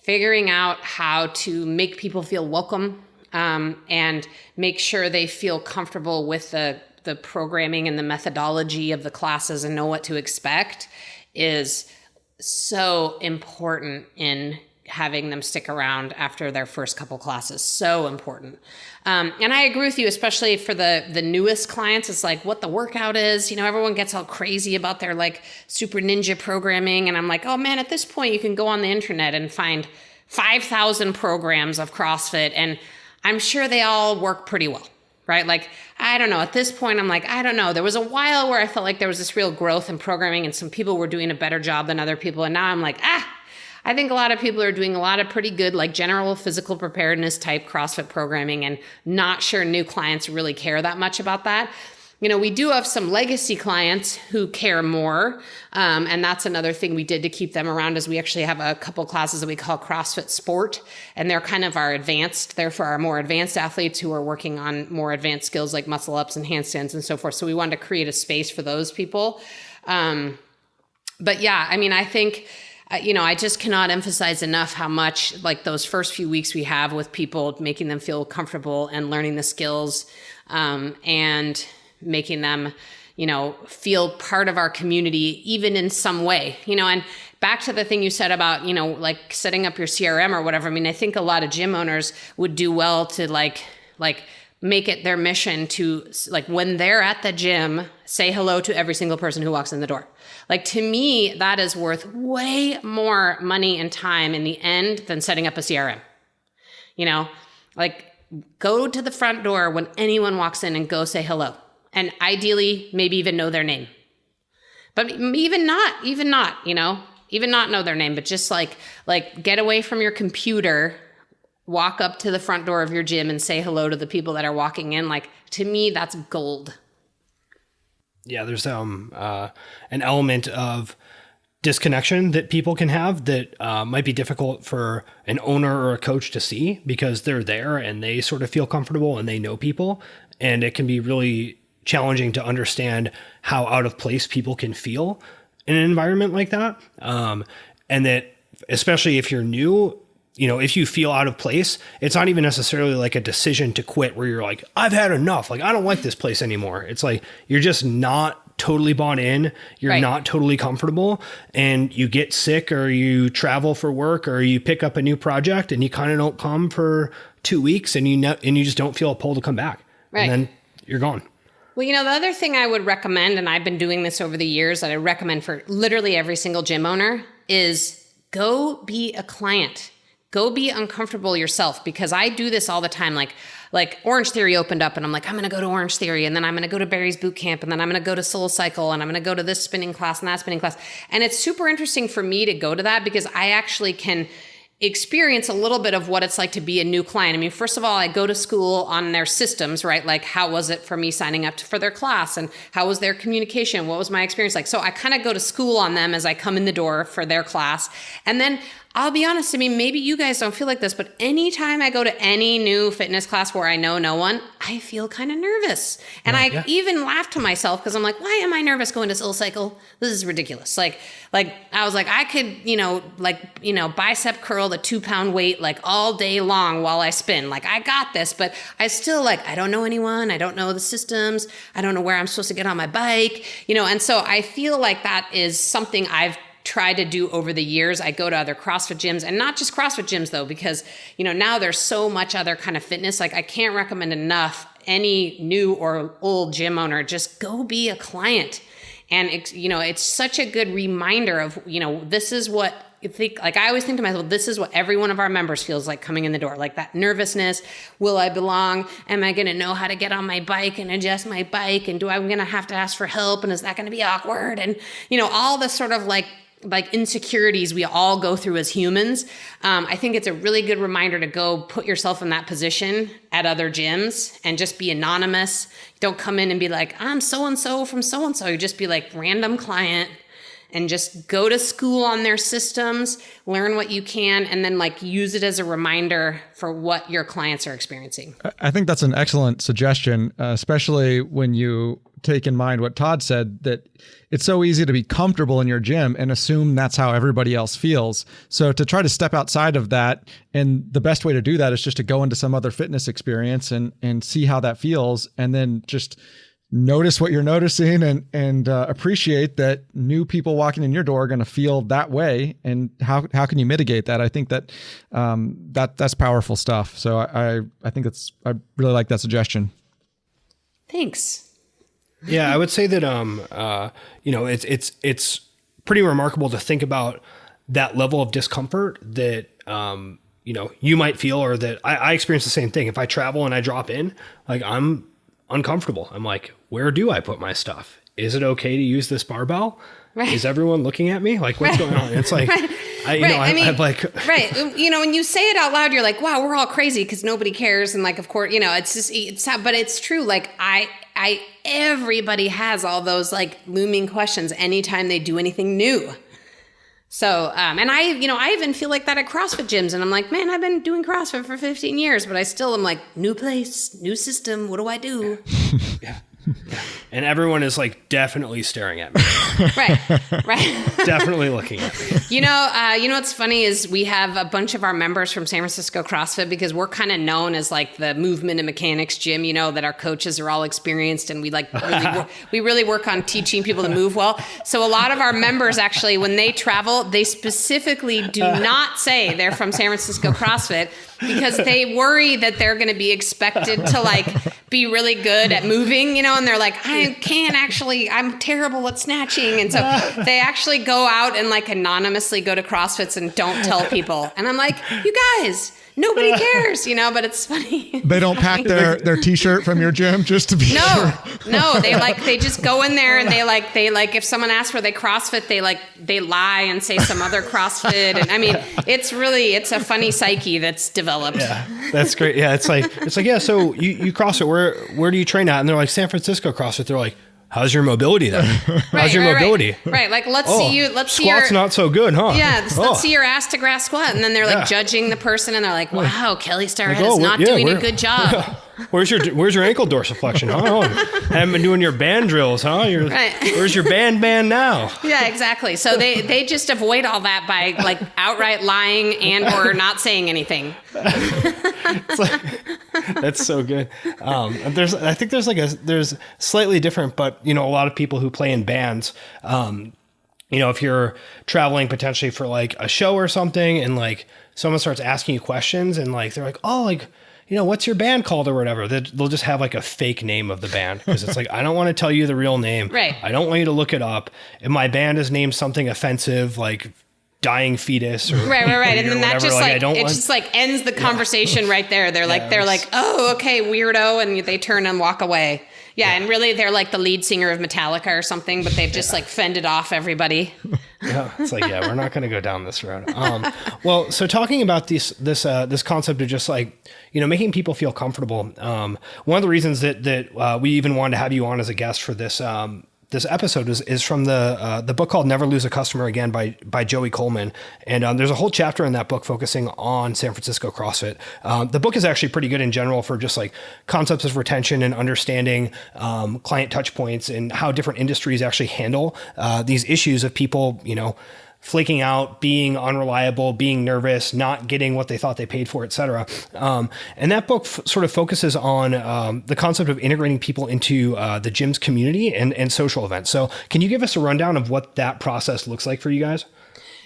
figuring out how to make people feel welcome, and make sure they feel comfortable with the programming and the methodology of the classes and know what to expect is so important in having them stick around after their first couple classes. So important. And I agree with you, especially for the newest clients. It's like what the workout is, everyone gets all crazy about their like super ninja programming. And I'm like, oh man, at this point you can go on the internet and find 5,000 programs of CrossFit. And I'm sure they all work pretty well, right? Like, I don't know. At this point, I'm like, I don't know. There was a while where I felt like there was this real growth in programming and some people were doing a better job than other people. And now I'm like, I think a lot of people are doing a lot of pretty good, like general physical preparedness type CrossFit programming, and not sure new clients really care that much about that. We do have some legacy clients who care more. And that's another thing we did to keep them around is we actually have a couple classes that we call CrossFit Sport. And they're kind of they're for our more advanced athletes who are working on more advanced skills like muscle ups and handstands and so forth. So we wanted to create a space for those people. But yeah, I mean, I think I just cannot emphasize enough how much like those first few weeks we have with people, making them feel comfortable and learning the skills, and making them, feel part of our community, even in some way, and back to the thing you said about, like setting up your CRM or whatever. I mean, I think a lot of gym owners would do well to like make it their mission to, like, when they're at the gym, say hello to every single person who walks in the door. Like, to me, that is worth way more money and time in the end than setting up a CRM. Like, go to the front door when anyone walks in and go say hello. And ideally, maybe even know their name. But even not know their name, but just like get away from your computer, walk up to the front door of your gym and say hello to the people that are walking in. Like, to me, that's gold. Yeah, there's an element of disconnection that people can have that might be difficult for an owner or a coach to see, because they're there and they sort of feel comfortable and they know people. And it can be really challenging to understand how out of place people can feel in an environment like that. And that, especially if you're new, if you feel out of place, it's not even necessarily like a decision to quit where you're like, I've had enough. Like, I don't like this place anymore. It's like, you're just not totally bought in. You're right. not totally comfortable, and you get sick, or you travel for work, or you pick up a new project and you kind of don't come for 2 weeks, and you just don't feel a pull to come back. Right. And then you're gone. Well, the other thing I would recommend, and I've been doing this over the years, that I recommend for literally every single gym owner, is go be a client. Go be uncomfortable yourself, because I do this all the time. Like Orange Theory opened up and I'm like, I'm going to go to Orange Theory, and then I'm going to go to Barry's Boot Camp, and then I'm going to go to Soul Cycle, and I'm going to go to this spinning class and that spinning class. And it's super interesting for me to go to that, because I actually can experience a little bit of what it's like to be a new client. I mean, first of all, I go to school on their systems, right? Like, how was it for me signing up for their class, and how was their communication? What was my experience like? So I kind of go to school on them as I come in the door for their class. And then I'll be honest, I mean, maybe you guys don't feel like this, but anytime I go to any new fitness class where I know no one, I feel kind of nervous. And I even laugh to myself, because I'm like, why am I nervous going to Soul Cycle? This is ridiculous. Like I was like, I could, bicep curl the 2-pound weight like all day long while I spin. Like, I got this, but I still I don't know anyone. I don't know the systems. I don't know where I'm supposed to get on my bike, and so I feel like that is something I've tried to do over the years. I go to other CrossFit gyms, and not just CrossFit gyms though, because, now there's so much other kind of fitness. Like, I can't recommend enough any new or old gym owner, just go be a client. And it's such a good reminder of, this is what you think. Like, I always think to myself, this is what every one of our members feels like coming in the door. Like, that nervousness. Will I belong? Am I going to know how to get on my bike and adjust my bike? And I'm going to have to ask for help? And is that going to be awkward? And, all the sort of like insecurities we all go through as humans. I think it's a really good reminder to go put yourself in that position at other gyms and just be anonymous. Don't come in and be like, I'm so-and-so from so-and-so. You just be like, random client, and just go to school on their systems, learn what you can, and then use it as a reminder for what your clients are experiencing. I think that's an excellent suggestion, especially when you take in mind what Todd said, that it's so easy to be comfortable in your gym and assume that's how everybody else feels. So to try to step outside of that, and the best way to do that is just to go into some other fitness experience and see how that feels, and then just notice what you're noticing and appreciate that new people walking in your door are going to feel that way. And how can you mitigate that? I think that that's powerful stuff. So I think I really like that suggestion. Thanks. Yeah, I would say that it's pretty remarkable to think about that level of discomfort that you might feel, or that I experience the same thing. If I travel and I drop in, I'm uncomfortable. I'm like, where do I put my stuff? Is it okay to use this barbell? Right. Is everyone looking at me? Like, what's going on? It's like, I'm like, right. When you say it out loud, you're like, wow, we're all crazy because nobody cares. And of course, but it's true. Everybody has all those looming questions anytime they do anything new. So, and I even feel like that at CrossFit gyms, and I'm like, man, I've been doing CrossFit for 15 years, but I still am like, new place, new system. What do I do? Yeah. And everyone is like definitely staring at me. Right. Definitely looking at me. You know what's funny is we have a bunch of our members from San Francisco CrossFit, because we're kind of known as like the movement and mechanics gym, you know, that our coaches are all experienced, and we like we really work on teaching people to move well. So a lot of our members actually, when they travel, they specifically do not say they're from San Francisco CrossFit, because they worry that they're going to be expected to like be really good at moving, you know, and they're like, I'm terrible at snatching. And so they actually go out and like anonymously go to CrossFits and don't tell people. And I'm like, you guys, nobody cares, you know, but it's funny. They don't pack their t-shirt from your gym just to be sure. No, they just go in there and they if someone asks where they CrossFit, they lie and say some other CrossFit. And I mean, it's a funny psyche that's developed. Yeah, that's great. Yeah. It's like, yeah. So you CrossFit, where do you train at? And they're like, San Francisco CrossFit. They're like, how's your mobility then? How's your mobility? Right. Like, let's see you. Let's see your squat's not so good, huh? Yeah. Let's see your ass to grass squat. And then they're like judging the person, and they're like, wow, Kelly Starrett is not doing a good job. Where's your ankle dorsiflexion? Huh? Haven't been doing your band drills, huh? Where's your band now? Yeah, exactly. So they just avoid all that by like outright lying and or not saying anything. That's so good. I think there's slightly different, but you know, a lot of people who play in bands, you know, if you're traveling potentially for like a show or something, and like someone starts asking you questions, and like they're like, oh, like, you know, what's your band called or whatever, they'll just have like a fake name of the band, because it's like, I don't want to tell you the real name. Right. I don't want you to look it up. And my band is named something offensive, like dying fetus. Or, right. And then that just like just like ends the conversation right there. They're like, oh, okay, weirdo. And they turn and walk away. Yeah. And really they're like the lead singer of Metallica or something, but they've just like fended off everybody. Yeah, it's like, we're not going to go down this road. Well, so talking about this concept of just like, you know, making people feel comfortable. One of the reasons that we even wanted to have you on as a guest for this episode is from the book called Never Lose a Customer Again by Joey Coleman. And there's a whole chapter in that book focusing on San Francisco CrossFit. The book is actually pretty good in general for just like concepts of retention and understanding client touch points and how different industries actually handle these issues of people, you know, flaking out, being unreliable, being nervous, not getting what they thought they paid for, et cetera. And that book sort of focuses on the concept of integrating people into the gym's community and social events. So can you give us a rundown of what that process looks like for you guys?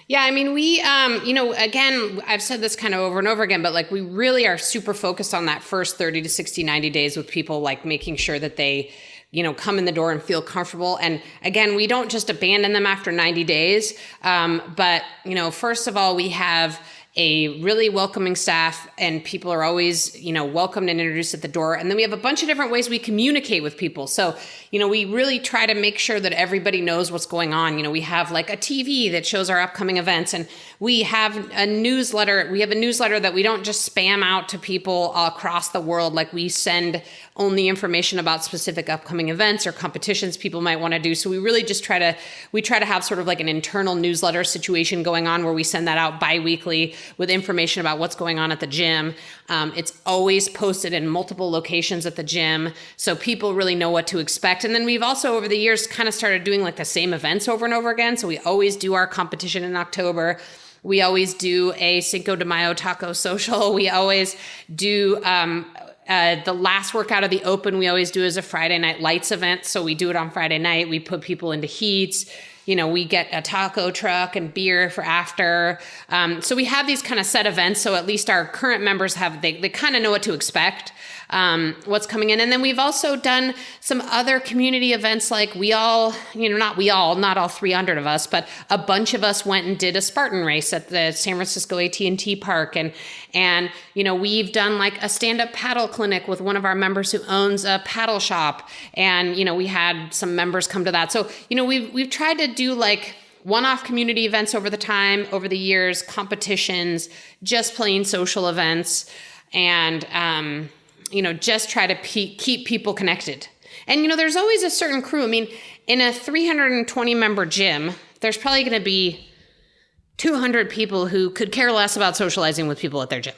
Yeah, I mean, we, you know, again, I've said this kind of over and over again, but like we really are super focused on that first 30 to 60, 90 days with people, like making sure that they, you know, come in the door and feel comfortable. And again, we don't just abandon them after 90 days. But, you know, first of all, we have a really welcoming staff, and people are always, you know, welcomed and introduced at the door. And then we have a bunch of different ways we communicate with people. So, you know, we really try to make sure that everybody knows what's going on. You know, we have like a TV that shows our upcoming events, and we have a newsletter. We have a newsletter that we don't just spam out to people across the world. Like we send only information about specific upcoming events or competitions people might want to do. So we really just try to have sort of like an internal newsletter situation going on where we send that out bi-weekly with information about what's going on at the gym. It's always posted in multiple locations at the gym, so people really know what to expect. And then we've also over the years kind of started doing like the same events over and over again. So we always do our competition in October. We always do a Cinco de Mayo taco social. We always do the last workout of the open, we always do as a Friday night lights event. So we do it on Friday night. We put people into heats. You know, we get a taco truck and beer for after. So we have these kind of set events. So at least our current members they kind of know what to expect, what's coming in. And then we've also done some other community events, like we all, you know, not all 300 of us, but a bunch of us went and did a Spartan race at the San Francisco AT&T Park. And, you know, we've done like a stand-up paddle clinic with one of our members who owns a paddle shop. And, you know, we had some members come to that. So, you know, we've tried to do like one-off community events over the years, competitions, just plain social events, and, you know, just try to keep people connected. And, you know, there's always a certain crew. I mean, in a 320 member gym, there's probably going to be 200 people who could care less about socializing with people at their gym,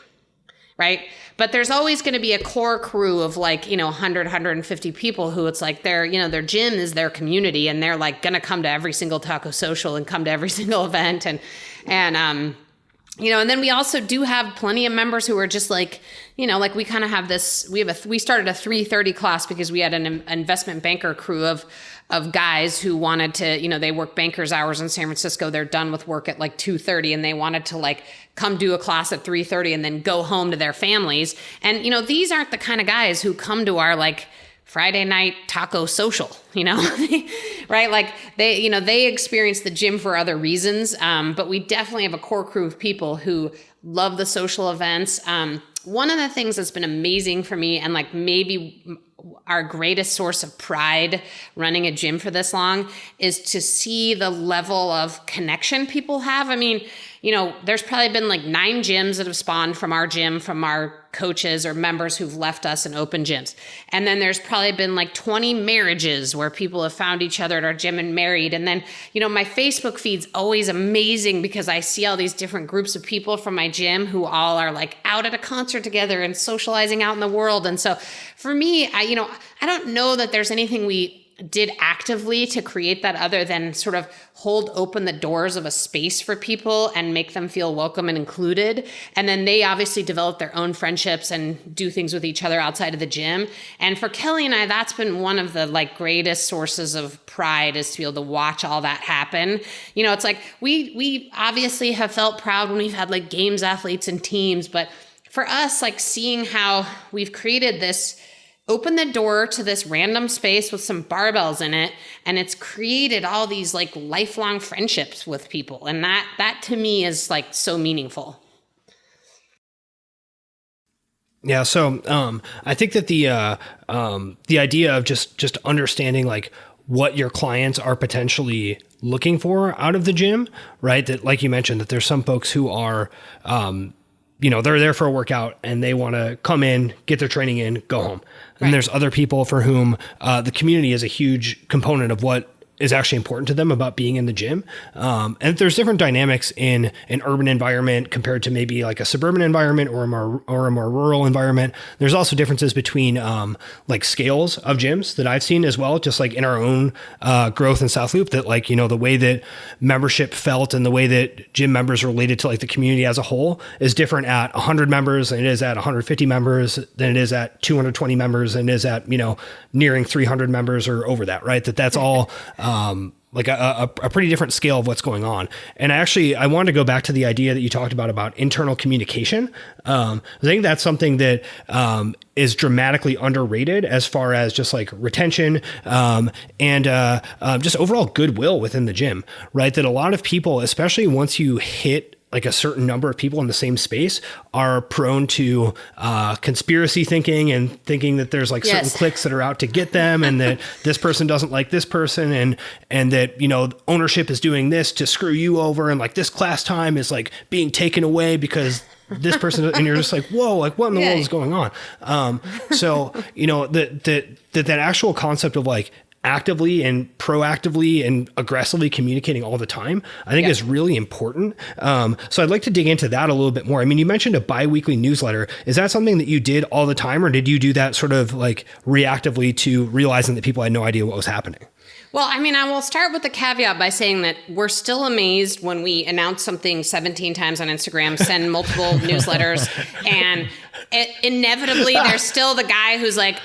right? But there's always going to be a core crew of like, 100, 150 people who it's like their gym is their community, and they're like going to come to every single taco social and come to every single event. And then we also do have plenty of members who are just like, like we kind of have this, we started a 3:30 class because we had an investment banker crew of guys who wanted to, they work bankers hours in San Francisco. They're done with work at like 2:30, and they wanted to like come do a class at 3:30 and then go home to their families. And, these aren't the kind of guys who come to our like Friday night taco social, right? Like they experience the gym for other reasons. But we definitely have a core crew of people who love the social events. One of the things that's been amazing for me, and like maybe our greatest source of pride running a gym for this long, is to see the level of connection people have. I mean, there's probably been like 9 gyms that have spawned from our gym, from our coaches or members who've left us and opened gyms. And then there's probably been like 20 marriages where people have found each other at our gym and married. And then, my Facebook feed's always amazing because I see all these different groups of people from my gym who all are like out at a concert together and socializing out in the world. And so for me, I don't know that there's anything we did actively to create that other than sort of hold open the doors of a space for people and make them feel welcome and included. And then they obviously develop their own friendships and do things with each other outside of the gym. And for Kelly and I, that's been one of the like greatest sources of pride, is to be able to watch all that happen. It's like we obviously have felt proud when we've had like games athletes and teams, but for us, like seeing how we've created this, open the door to this random space with some barbells in it, and it's created all these like lifelong friendships with people. And that to me is like so meaningful. Yeah. So I think that the idea of just understanding like what your clients are potentially looking for out of the gym, right? That, like you mentioned, that there's some folks who are, they're there for a workout and they want to come in, get their training in, go home. And there's other people for whom the community is a huge component of what is actually important to them about being in the gym. And there's different dynamics in an urban environment compared to maybe like a suburban environment or a more rural environment. There's also differences between like scales of gyms that I've seen as well, just like in our own growth in South Loop, that like, the way that membership felt and the way that gym members related to like the community as a whole is different at 100 members than it is at 150 members, than it is at 220 members, and is at, nearing 300 members or over that, right? That's all like a pretty different scale of what's going on. And I wanted to go back to the idea that you talked about internal communication. I think that's something that is dramatically underrated as far as just like retention and just overall goodwill within the gym, right? That a lot of people, especially once you hit like a certain number of people in the same space, are prone to conspiracy thinking and thinking that there's like certain cliques that are out to get them, and that this person doesn't like this person, and that, ownership is doing this to screw you over, and like this class time is like being taken away because this person, and you're just like, whoa, like what in the world is going on? So, that actual concept of like actively and proactively and aggressively communicating all the time, I think is really important. So I'd like to dig into that a little bit more. I mean, you mentioned a bi-weekly newsletter. Is that something that you did all the time, or did you do that sort of like reactively to realizing that people had no idea what was happening? Well, I mean, I will start with the caveat by saying that we're still amazed when we announce something 17 times on Instagram, send multiple newsletters, and inevitably there's still the guy who's like,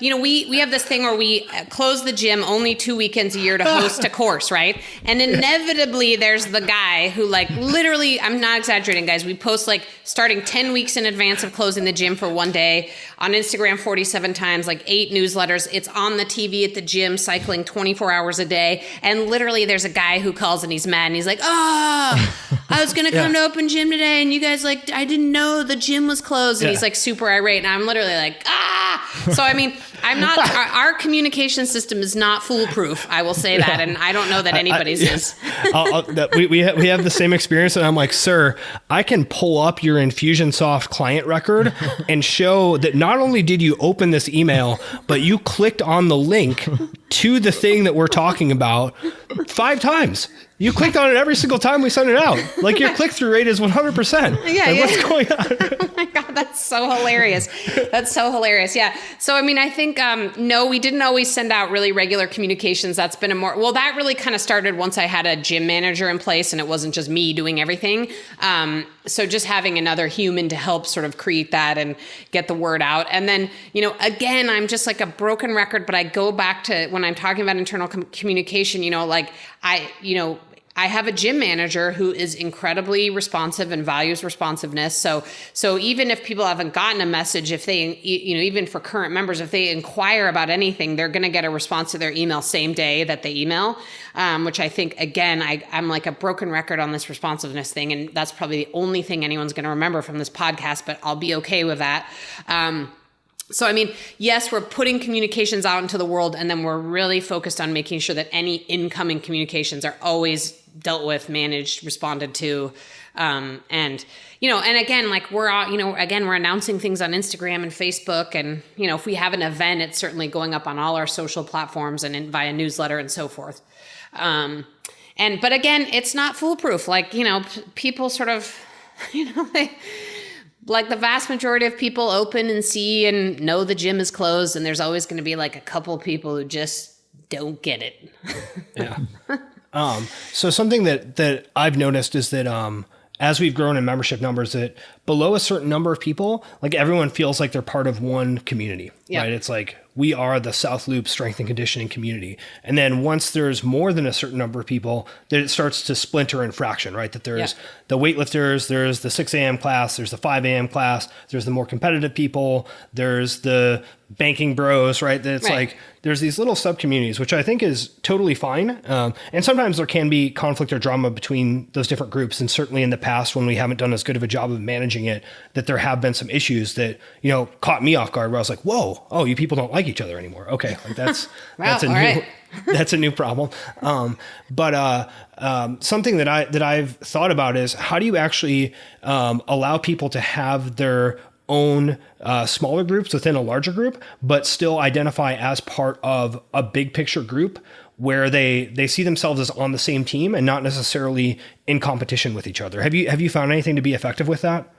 we have this thing where we close the gym only 2 weekends a year to host a course, right? And inevitably there's the guy who like literally, I'm not exaggerating, guys, we post like starting 10 weeks in advance of closing the gym for one day, on Instagram 47 times, like 8 newsletters. It's on the TV at the gym, cycling 24 hours a day. And literally there's a guy who calls and he's mad and he's like, I was going to come to open gym today, and you guys like, I didn't know the gym was closed. And he's like super irate. And I'm literally like, So, I mean, I'm not, our communication system is not foolproof. I will say that. And I don't know that anybody's is. We have the same experience. And I'm like, sir, I can pull up your Infusionsoft client record and show that not only did you open this email, but you clicked on the link to the thing that we're talking about 5 times. You clicked on it every single time we sent it out. Like your click-through rate is 100%. Yeah, What's going on? That's so hilarious. That's so hilarious. Yeah. So, I mean, I think, no, we didn't always send out really regular communications. That's been that really kind of started once I had a gym manager in place and it wasn't just me doing everything. So just having another human to help sort of create that and get the word out. And then, again, I'm just like a broken record, but I go back to when I'm talking about internal communication, I have a gym manager who is incredibly responsive and values responsiveness. So even if people haven't gotten a message, if they, even for current members, if they inquire about anything, they're going to get a response to their email same day that they email, which I think, again, I'm like a broken record on this responsiveness thing. And that's probably the only thing anyone's going to remember from this podcast, but I'll be okay with that. So, I mean, yes, we're putting communications out into the world, and then we're really focused on making sure that any incoming communications are always dealt with, managed, responded to. And again, like we're announcing things on Instagram and Facebook. And, if we have an event, it's certainly going up on all our social platforms and via newsletter and so forth. But again, it's not foolproof. Like, people sort of, like the vast majority of people open and see and know the gym is closed, and there's always going to be like a couple people who just don't get it. Yeah. So something that I've noticed is that as we've grown in membership numbers, that below a certain number of people, like everyone feels like they're part of one community, right? It's like we are the South Loop strength and conditioning community. And then once there's more than a certain number of people, then it starts to splinter in fraction, right? That there's the weightlifters, there's the 6 a.m. class, there's the 5 a.m. class, there's the more competitive people, there's the banking bros, right? That it's like there's these little sub communities, which I think is totally fine. And sometimes there can be conflict or drama between those different groups. And certainly in the past, when we haven't done as good of a job of managing it, that there have been some issues that, caught me off guard where I was like, whoa, oh, you people don't like each other anymore. Okay. Like that's, that's a new problem. But something that I've thought about is how do you actually allow people to have their own smaller groups within a larger group, but still identify as part of a big picture group where they see themselves as on the same team and not necessarily in competition with each other. Have you found anything to be effective with that?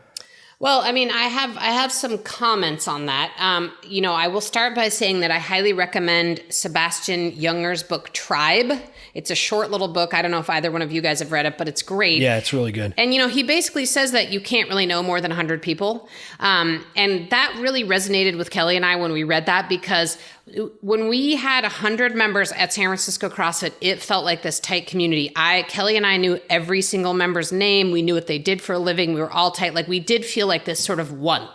Well, I mean, I have some comments on that. I will start by saying that I highly recommend Sebastian Junger's book, Tribe. It's a short little book. I don't know if either one of you guys have read it, but it's great. Yeah, it's really good. And, he basically says that you can't really know more than 100 people. And that really resonated with Kelly and I when we read that, because when we had 100 members at San Francisco CrossFit, it felt like this tight community. Kelly and I knew every single member's name. We knew what they did for a living. We were all tight. Like we did feel like this sort of one.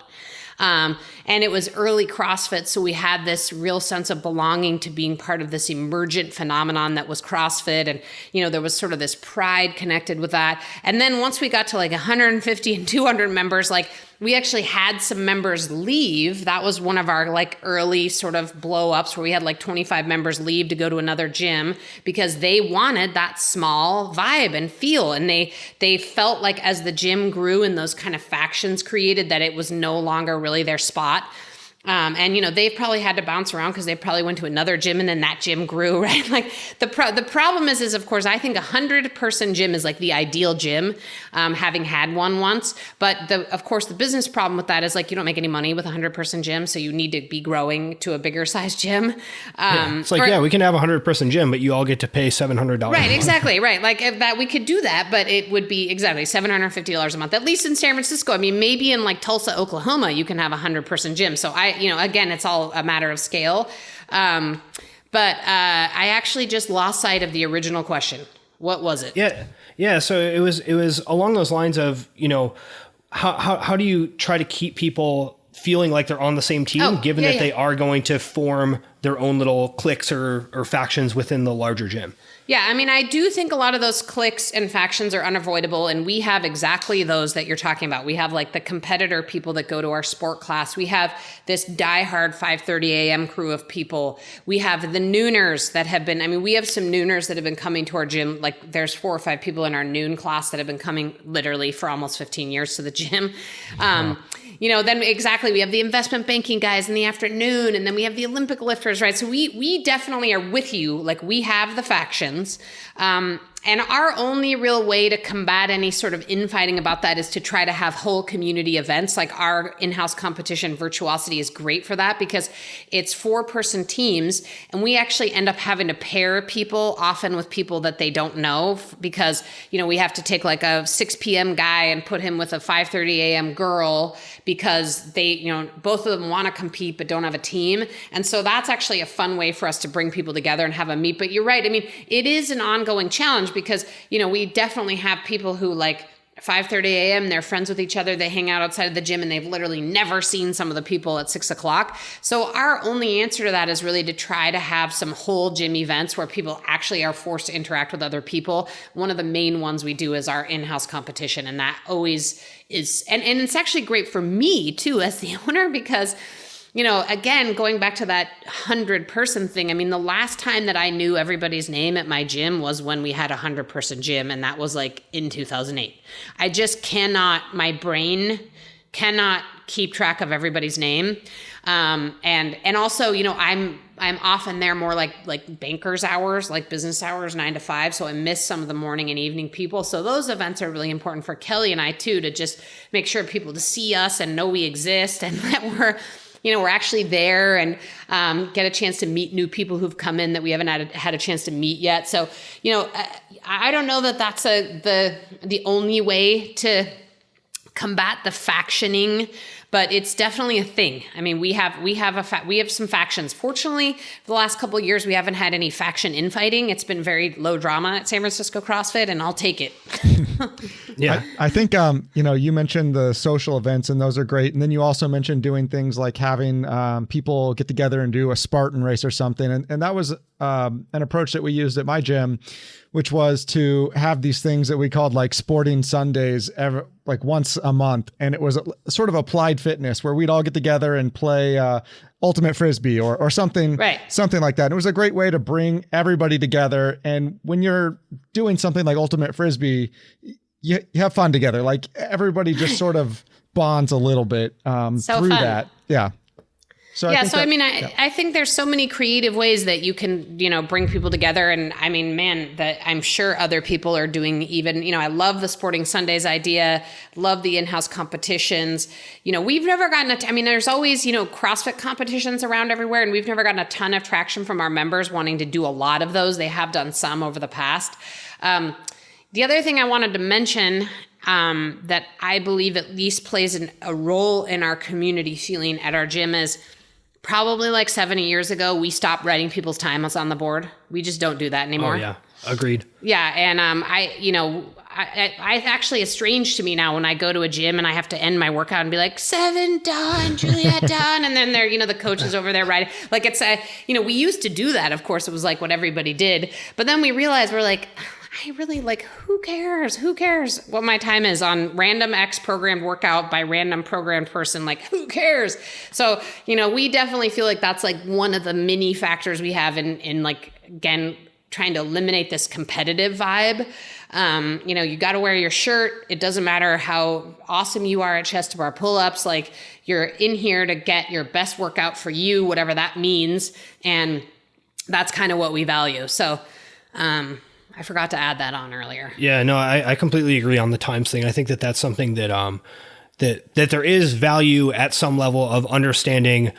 And it was early CrossFit, so we had this real sense of belonging to being part of this emergent phenomenon that was CrossFit. And, there was sort of this pride connected with that. And then once we got to like 150 and 200 members, like we actually had some members leave. That was one of our like early sort of blow ups where we had like 25 members leave to go to another gym because they wanted that small vibe and feel. And they felt like as the gym grew and those kind of factions created that it was no longer really their spot. And they've probably had to bounce around because they probably went to another gym and then that gym grew, right? Like the problem is of course, I think 100-person gym is like the ideal gym, having had one once. But of course, the business problem with that is like you don't make any money with 100-person gym, so you need to be growing to a bigger size gym. It's like, we can have a 100-person gym, but you all get to pay $700. Right, exactly, right. Like if that we could do that, but it would be exactly $750 a month, at least in San Francisco. I mean, maybe in like Tulsa, Oklahoma, you can have a 100-person gym. So again, it's all a matter of scale. But I actually just lost sight of the original question. What was it? Yeah. So it was along those lines of, how do you try to keep people feeling like they're on the same team, given that they are going to form their own little cliques or factions within the larger gym? Yeah, I mean, I do think a lot of those cliques and factions are unavoidable, and we have exactly those that you're talking about. We have like the competitor people that go to our sport class. We have this diehard 5:30 a.m. crew of people. We have the nooners that have been, we have some nooners that have been coming to our gym. Like there's 4 or 5 people in our noon class that have been coming literally for almost 15 years to the gym. Then exactly, we have the investment banking guys in the afternoon, and then we have the Olympic lifters, right? So we definitely are with you. Like we have the factions. And And our only real way to combat any sort of infighting about that is to try to have whole community events. Like our in-house competition, Virtuosity, is great for that because it's 4-person teams. And we actually end up having to pair people often with people that they don't know because, we have to take like a 6 p.m. guy and put him with a 5:30 a.m. girl because they, both of them want to compete but don't have a team. And so that's actually a fun way for us to bring people together and have a meet. But you're right. I mean, it is an ongoing challenge because, we definitely have people who like 5:30 a.m. they're friends with each other. They hang out outside of the gym and they've literally never seen some of the people at 6 o'clock. So our only answer to that is really to try to have some whole gym events where people actually are forced to interact with other people. One of the main ones we do is our in-house competition. And that always is, and it's actually great for me too, as the owner, because again, going back to that 100-person thing, I mean, the last time that I knew everybody's name at my gym was when we had a 100-person gym, and that was like in 2008. I just my brain cannot keep track of everybody's name. And also, I'm often there more like bankers hours, like business hours, 9 to 5. So I miss some of the morning and evening people. So those events are really important for Kelly and I too, to just make sure people to see us and know we exist and that we're actually there and get a chance to meet new people who've come in that we haven't had a chance to meet yet. So, I don't know that that's the only way to combat the factioning, but it's definitely a thing. I mean, we have some factions. Fortunately, for the last couple of years, we haven't had any faction infighting. It's been very low drama at San Francisco CrossFit, and I'll take it. Yeah, I think you mentioned the social events, and those are great. And then you also mentioned doing things like having people get together and do a Spartan race or something. And that was an approach that we used at my gym, which was to have these things that we called like sporting Sundays, like once a month. And it was a sort of applied fitness where we'd all get together and play ultimate frisbee or something, right, something like that. And it was a great way to bring everybody together. And when you're doing something like ultimate frisbee, you have fun together. Like everybody just sort of bonds a little bit through fun. that. Yeah. So I think there's so many creative ways that you can, bring people together. And I mean, man, that I'm sure other people are doing even, I love the Sporting Sundays idea, love the in-house competitions. We've never gotten there's always, CrossFit competitions around everywhere, and we've never gotten a ton of traction from our members wanting to do a lot of those. They have done some over the past. The other thing I wanted to mention that I believe at least plays a role in our community feeling at our gym is probably like 70 years ago, we stopped writing people's times on the board. We just don't do that anymore. Oh, yeah. Agreed. Yeah. And I actually, it's strange to me now when I go to a gym and I have to end my workout and be like, 7 done, Juliet done. And then they're, the coach is over there writing. Like it's we used to do that. Of course, it was like what everybody did. But then we realized we're like, I really who cares? Who cares what my time is on random X programmed workout by random programmed person? Like, who cares? So, we definitely feel like that's like one of the many factors we have in like, again, trying to eliminate this competitive vibe. You got to wear your shirt. It doesn't matter how awesome you are at chest to bar pull-ups. Like you're in here to get your best workout for you, whatever that means. And that's kind of what we value. So, I forgot to add that on earlier. Yeah, no, I completely agree on the times thing. I think that that's something that that there is value at some level of understanding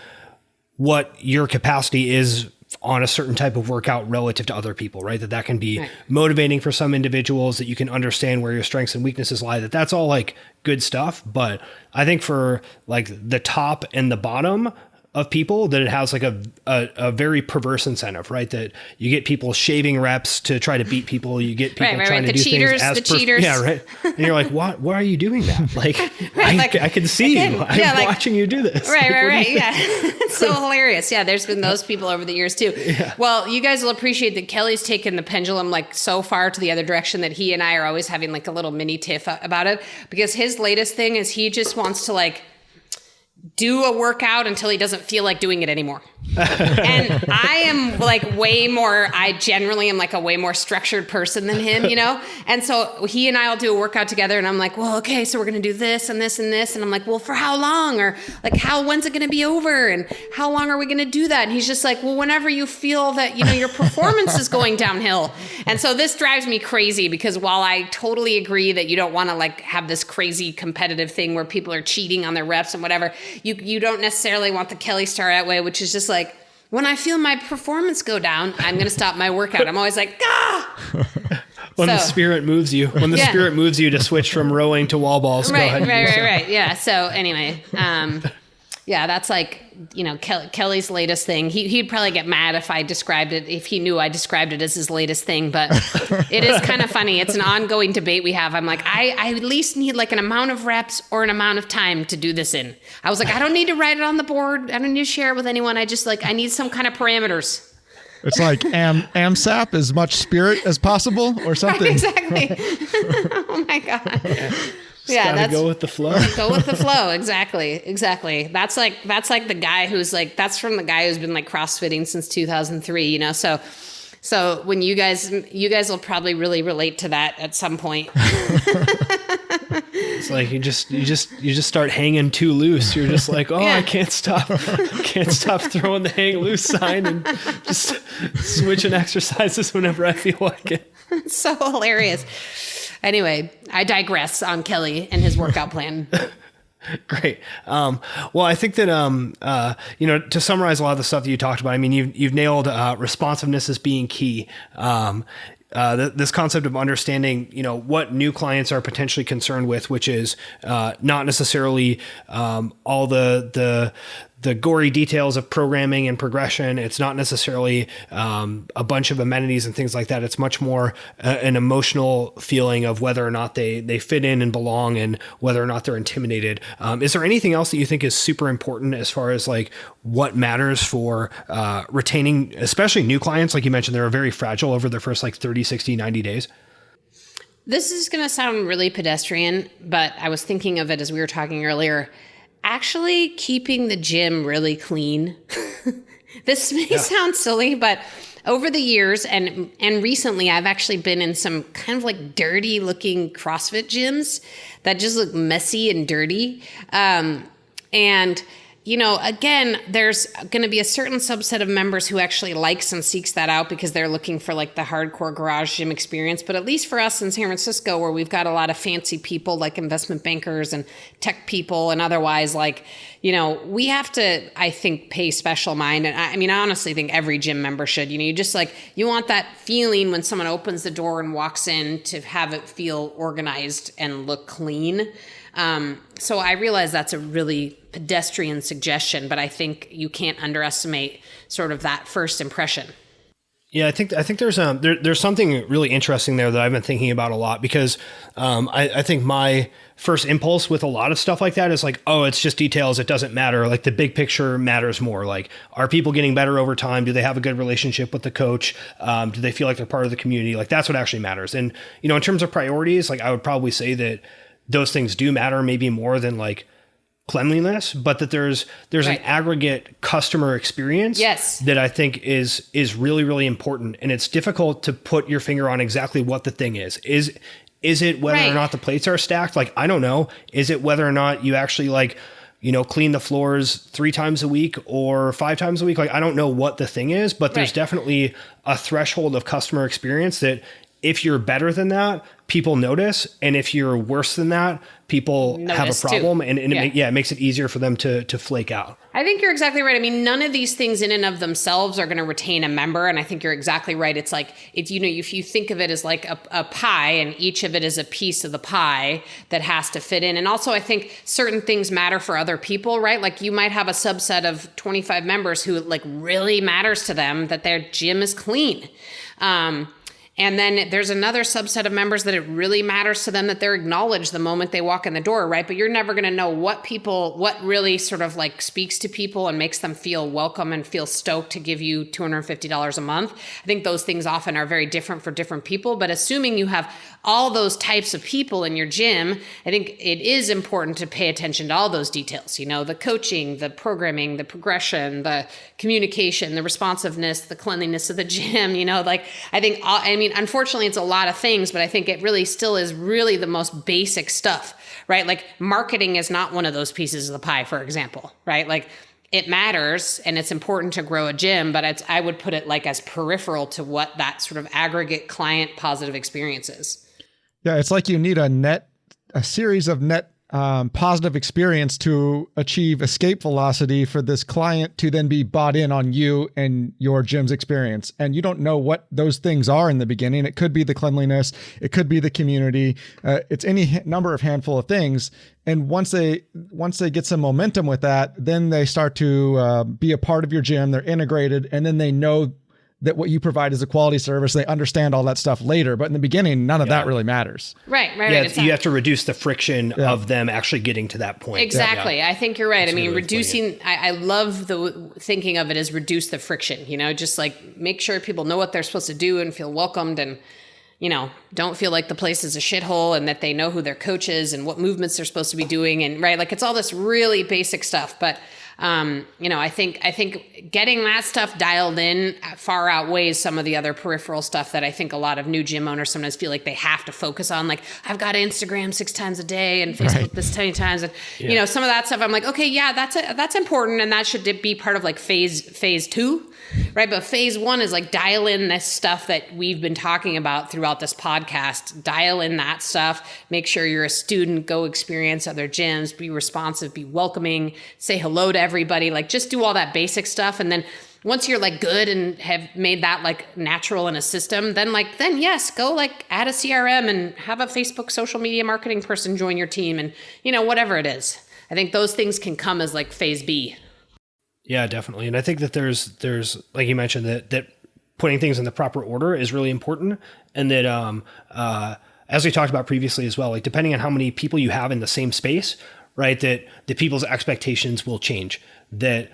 what your capacity is on a certain type of workout relative to other people, right? That can be motivating for some individuals, that you can understand where your strengths and weaknesses lie, that's all like good stuff. But I think for like the top and the bottom of people, that it has like a very perverse incentive, right? That you get people shaving reps to try to beat people. You get people trying to do things as cheaters. Yeah, right. And you're like, what? Why are you doing that? Like, I can see you. I'm watching you do this. Right. Yeah, it's so hilarious. Yeah, there's been those people over the years too. Yeah. Well, you guys will appreciate that Kelly's taken the pendulum like so far to the other direction that he and I are always having like a little mini tiff about it, because his latest thing is he just wants to like do a workout until he doesn't feel like doing it anymore. And I am like I generally am like a way more structured person than him, you know? And so he and I will do a workout together and I'm like, well, okay, so we're going to do this and this and this. And I'm like, well, for how long? Or like, when's it going to be over? And how long are we going to do that? And he's just like, well, whenever you feel that, you know, your performance is going downhill. And so this drives me crazy because while I totally agree that you don't want to like have this crazy competitive thing where people are cheating on their reps and whatever, you don't necessarily want the Kelly Starrett way, which is just like, when I feel my performance go down, I'm going to stop my workout. I'm always like, When the spirit moves you, spirit moves you to switch from rowing to wall balls. Right. Yeah. So anyway, yeah, that's like, you know, Kelly's latest thing. He'd probably get mad if he knew I described it as his latest thing, but it is kind of funny. It's an ongoing debate we have. I'm like, I at least need like an amount of reps or an amount of time to do this in. I was like, I don't need to write it on the board. I don't need to share it with anyone. I just I need some kind of parameters. It's like AMSAP, as much spirit as possible or something. Exactly. Oh my God. Yeah, that's go with the flow. Go with the flow. Exactly. That's like the guy who's like, that's from the guy who's been like CrossFitting since 2003, you know? So when you guys will probably really relate to that at some point. It's like you just start hanging too loose. You're just like, I can't stop throwing the hang loose sign and just switching exercises whenever I feel like it. It's so hilarious. Anyway, I digress on Kelly and his workout plan. Great. Well, I think that, to summarize a lot of the stuff that you talked about, I mean, you've nailed responsiveness as being key. This concept of understanding, what new clients are potentially concerned with, which is not necessarily all the gory details of programming and progression. It's not necessarily a bunch of amenities and things like that. It's much more an emotional feeling of whether or not they fit in and belong and whether or not they're intimidated. Is there anything else that you think is super important as far as like what matters for retaining, especially new clients? Like you mentioned, they're very fragile over their first 30, 60, 90 days. This is going to sound really pedestrian, but I was thinking of it as we were talking earlier. Actually keeping the gym really clean. This may sound silly, but over the years and recently I've actually been in some kind of like dirty looking CrossFit gyms that just look messy and dirty. And again, there's going to be a certain subset of members who actually likes and seeks that out because they're looking for like the hardcore garage gym experience. But at least for us in San Francisco, where we've got a lot of fancy people like investment bankers and tech people and otherwise, we have to, I think, pay special mind. And I honestly think every gym member should. You just you want that feeling when someone opens the door and walks in to have it feel organized and look clean. So I realize that's a really pedestrian suggestion, but I think you can't underestimate sort of that first impression. Yeah, I think there's something really interesting there that I've been thinking about a lot because I think my first impulse with a lot of stuff like that is like, oh, it's just details. It doesn't matter. Like the big picture matters more. Like, are people getting better over time? Do they have a good relationship with the coach? Do they feel like they're part of the community? Like that's what actually matters. And, in terms of priorities, like I would probably say that those things do matter maybe more than like cleanliness, but that there's right. An aggregate customer experience that I think is really, really important. And it's difficult to put your finger on exactly what the thing is. Is it whether or not the plates are stacked? Like, I don't know. Is it whether or not you actually clean the floors 3 times a week or 5 times a week? Like, I don't know what the thing is, but there's definitely a threshold of customer experience that if you're better than that, people notice. And if you're worse than that, people have a problem. Too. And it makes it easier for them to flake out. I think you're exactly right. None of these things in and of themselves are going to retain a member. And I think you're exactly right. It's like, if you think of it as like a pie and each of it is a piece of the pie that has to fit in. And also I think certain things matter for other people, right? Like you might have a subset of 25 members who like really matters to them that their gym is clean. And then there's another subset of members that it really matters to them that they're acknowledged the moment they walk in the door, right? But you're never going to know what really sort of like speaks to people and makes them feel welcome and feel stoked to give you $250 a month. I think those things often are very different for different people, but assuming you have all those types of people in your gym, I think it is important to pay attention to all those details, the coaching, the programming, the progression, the communication, the responsiveness, the cleanliness of the gym, unfortunately it's a lot of things, but I think it really still is really the most basic stuff, right? Like marketing is not one of those pieces of the pie, for example, right? Like it matters and it's important to grow a gym, but I would put it like as peripheral to what that sort of aggregate client positive experience is. Yeah, it's like you need a series of net positive experience to achieve escape velocity for this client to then be bought in on you and your gym's experience. And you don't know what those things are in the beginning. It could be the cleanliness. It could be the community. It's any number of handful of things. And once they get some momentum with that, then they start to be a part of your gym. They're integrated, and then they know that what you provide is a quality service. They understand all that stuff later, but in the beginning, none of that really matters. Right. You have to reduce the friction of them actually getting to that point. Exactly. I think you're right. Reducing, I love the thinking of it as reduce the friction, just like make sure people know what they're supposed to do and feel welcomed and, don't feel like the place is a shithole, and that they know who their coach is and what movements they're supposed to be doing. And right. Like it's all this really basic stuff, but I think getting that stuff dialed in far outweighs some of the other peripheral stuff that I think a lot of new gym owners sometimes feel like they have to focus on. Like I've got Instagram 6 times a day and Facebook this many times. And, some of that stuff, I'm like, okay, yeah, that's important. And that should be part of like phase 2. Right. But phase 1 is like dial in this stuff that we've been talking about throughout this podcast, dial in that stuff, make sure you're a student, go experience other gyms, be responsive, be welcoming, say hello to everybody, like just do all that basic stuff. And then once you're like good and have made that like natural in a system, then yes, go like add a CRM and have a Facebook social media marketing person join your team and, whatever it is. I think those things can come as like phase B. Yeah, definitely. And I think that there's like you mentioned that putting things in the proper order is really important. And that, as we talked about previously as well, like depending on how many people you have in the same space, right, that the people's expectations will change. That,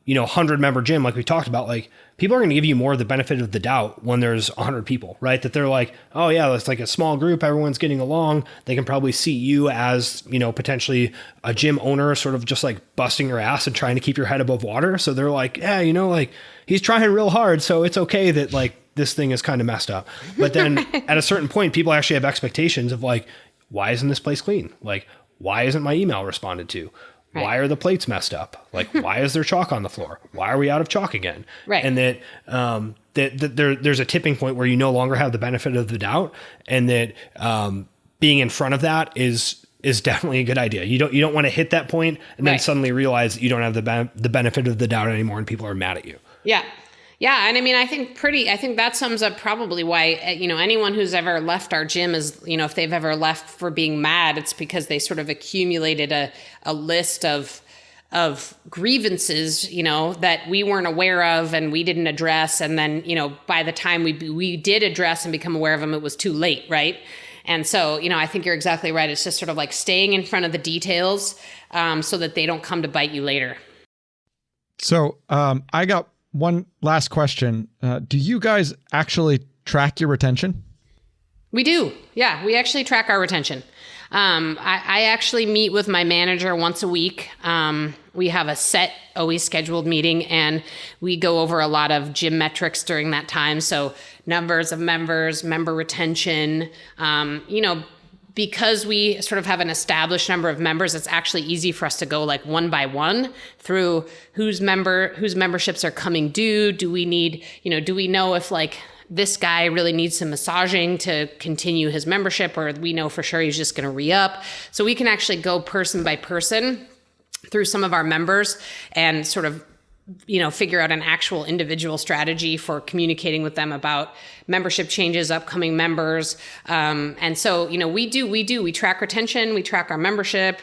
100 member gym, like we talked about, like people are going to give you more of the benefit of the doubt when there's 100 people, right? That they're like, oh yeah, it's like a small group. Everyone's getting along. They can probably see you as, potentially a gym owner, sort of just like busting your ass and trying to keep your head above water. So they're like, yeah, like he's trying real hard. So it's okay that like this thing is kind of messed up. But then at a certain point, people actually have expectations of like, why isn't this place clean? Like, why isn't my email responded to? Right. Why are the plates messed up? Like, why is there chalk on the floor? Why are we out of chalk again? Right. And that there's a tipping point where you no longer have the benefit of the doubt, and that being in front of that is definitely a good idea. You don't want to hit that point and then suddenly realize that you don't have the benefit of the doubt anymore, and people are mad at you. Yeah. Yeah. And I think that sums up probably why, anyone who's ever left our gym is, if they've ever left for being mad, it's because they sort of accumulated a list of grievances, that we weren't aware of and we didn't address. And then, by the time we did address and become aware of them, it was too late. Right. And so, I think you're exactly right. It's just sort of like staying in front of the details, so that they don't come to bite you later. So, I got one last question. Do you guys actually track your retention? We do. Yeah, we actually track our retention. I actually meet with my manager once a week. We have a set, always scheduled meeting, and we go over a lot of gym metrics during that time. So numbers of members, member retention, because we sort of have an established number of members, it's actually easy for us to go like one by one through whose memberships are coming due. Do we know if like this guy really needs some massaging to continue his membership, or we know for sure he's just going to re-up. So we can actually go person by person through some of our members and sort of figure out an actual individual strategy for communicating with them about membership changes, upcoming members. And so, we track retention, we track our membership.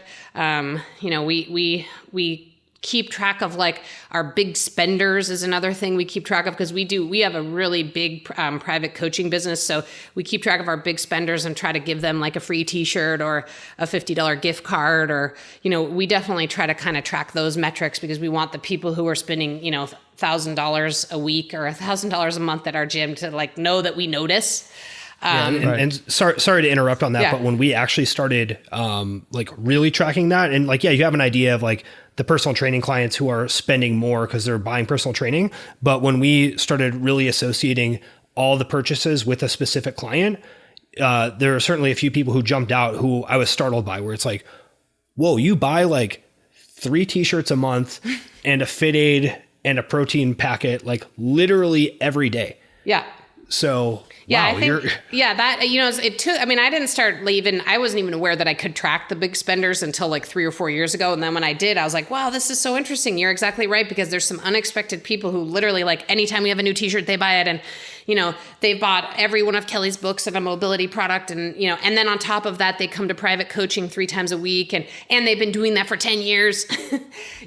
We keep track of like our big spenders is another thing we keep track of, because we have a really big private coaching business. So we keep track of our big spenders and try to give them like a free t-shirt or a $50 gift card, or, we definitely try to kind of track those metrics, because we want the people who are spending, $1,000 a week or $1,000 a month at our gym to like know that we notice. And sorry to interrupt on that, but when we actually started like really tracking that, and like, you have an idea of like the personal training clients who are spending more because they're buying personal training. But when we started really associating all the purchases with a specific client, there are certainly a few people who jumped out who I was startled by, where it's like, whoa, you buy like 3 t-shirts a month and a Fit Aid and a protein packet, like literally every day. Yeah. So yeah, wow, I think, that, it took, I mean, I didn't start leaving. I wasn't even aware that I could track the big spenders until like 3 or 4 years ago. And then when I did, I was like, wow, this is so interesting. You're exactly right. Because there's some unexpected people who literally, like, anytime we have a new t-shirt, they buy it. And, they've bought every one of Kelly's books and a mobility product. And, and then on top of that, they come to private coaching 3 times a week. And they've been doing that for 10 years,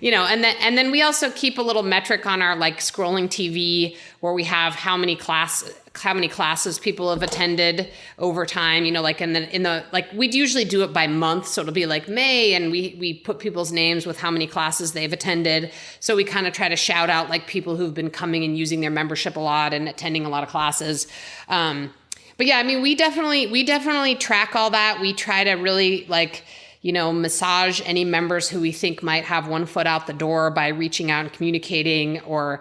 and then we also keep a little metric on our like scrolling TV where we have how many classes people have attended over time, like in the like we'd usually do it by month. So it'll be like May, and we put people's names with how many classes they've attended. So we kind of try to shout out like people who've been coming and using their membership a lot and attending a lot of classes. But yeah, I mean, we definitely track all that. We try to really like, massage any members who we think might have one foot out the door by reaching out and communicating, or,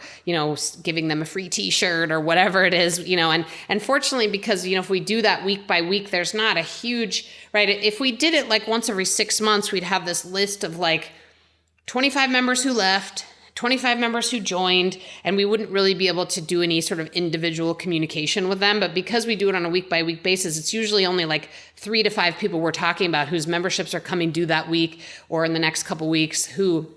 giving them a free t-shirt or whatever it is, and fortunately, because, if we do that week by week, there's not a huge, right. If we did it like once every 6 months, we'd have this list of like 25 members who left, 25 members who joined, and we wouldn't really be able to do any sort of individual communication with them. But because we do it on a week by week basis, it's usually only like 3 to 5 people we're talking about whose memberships are coming due that week or in the next couple weeks, who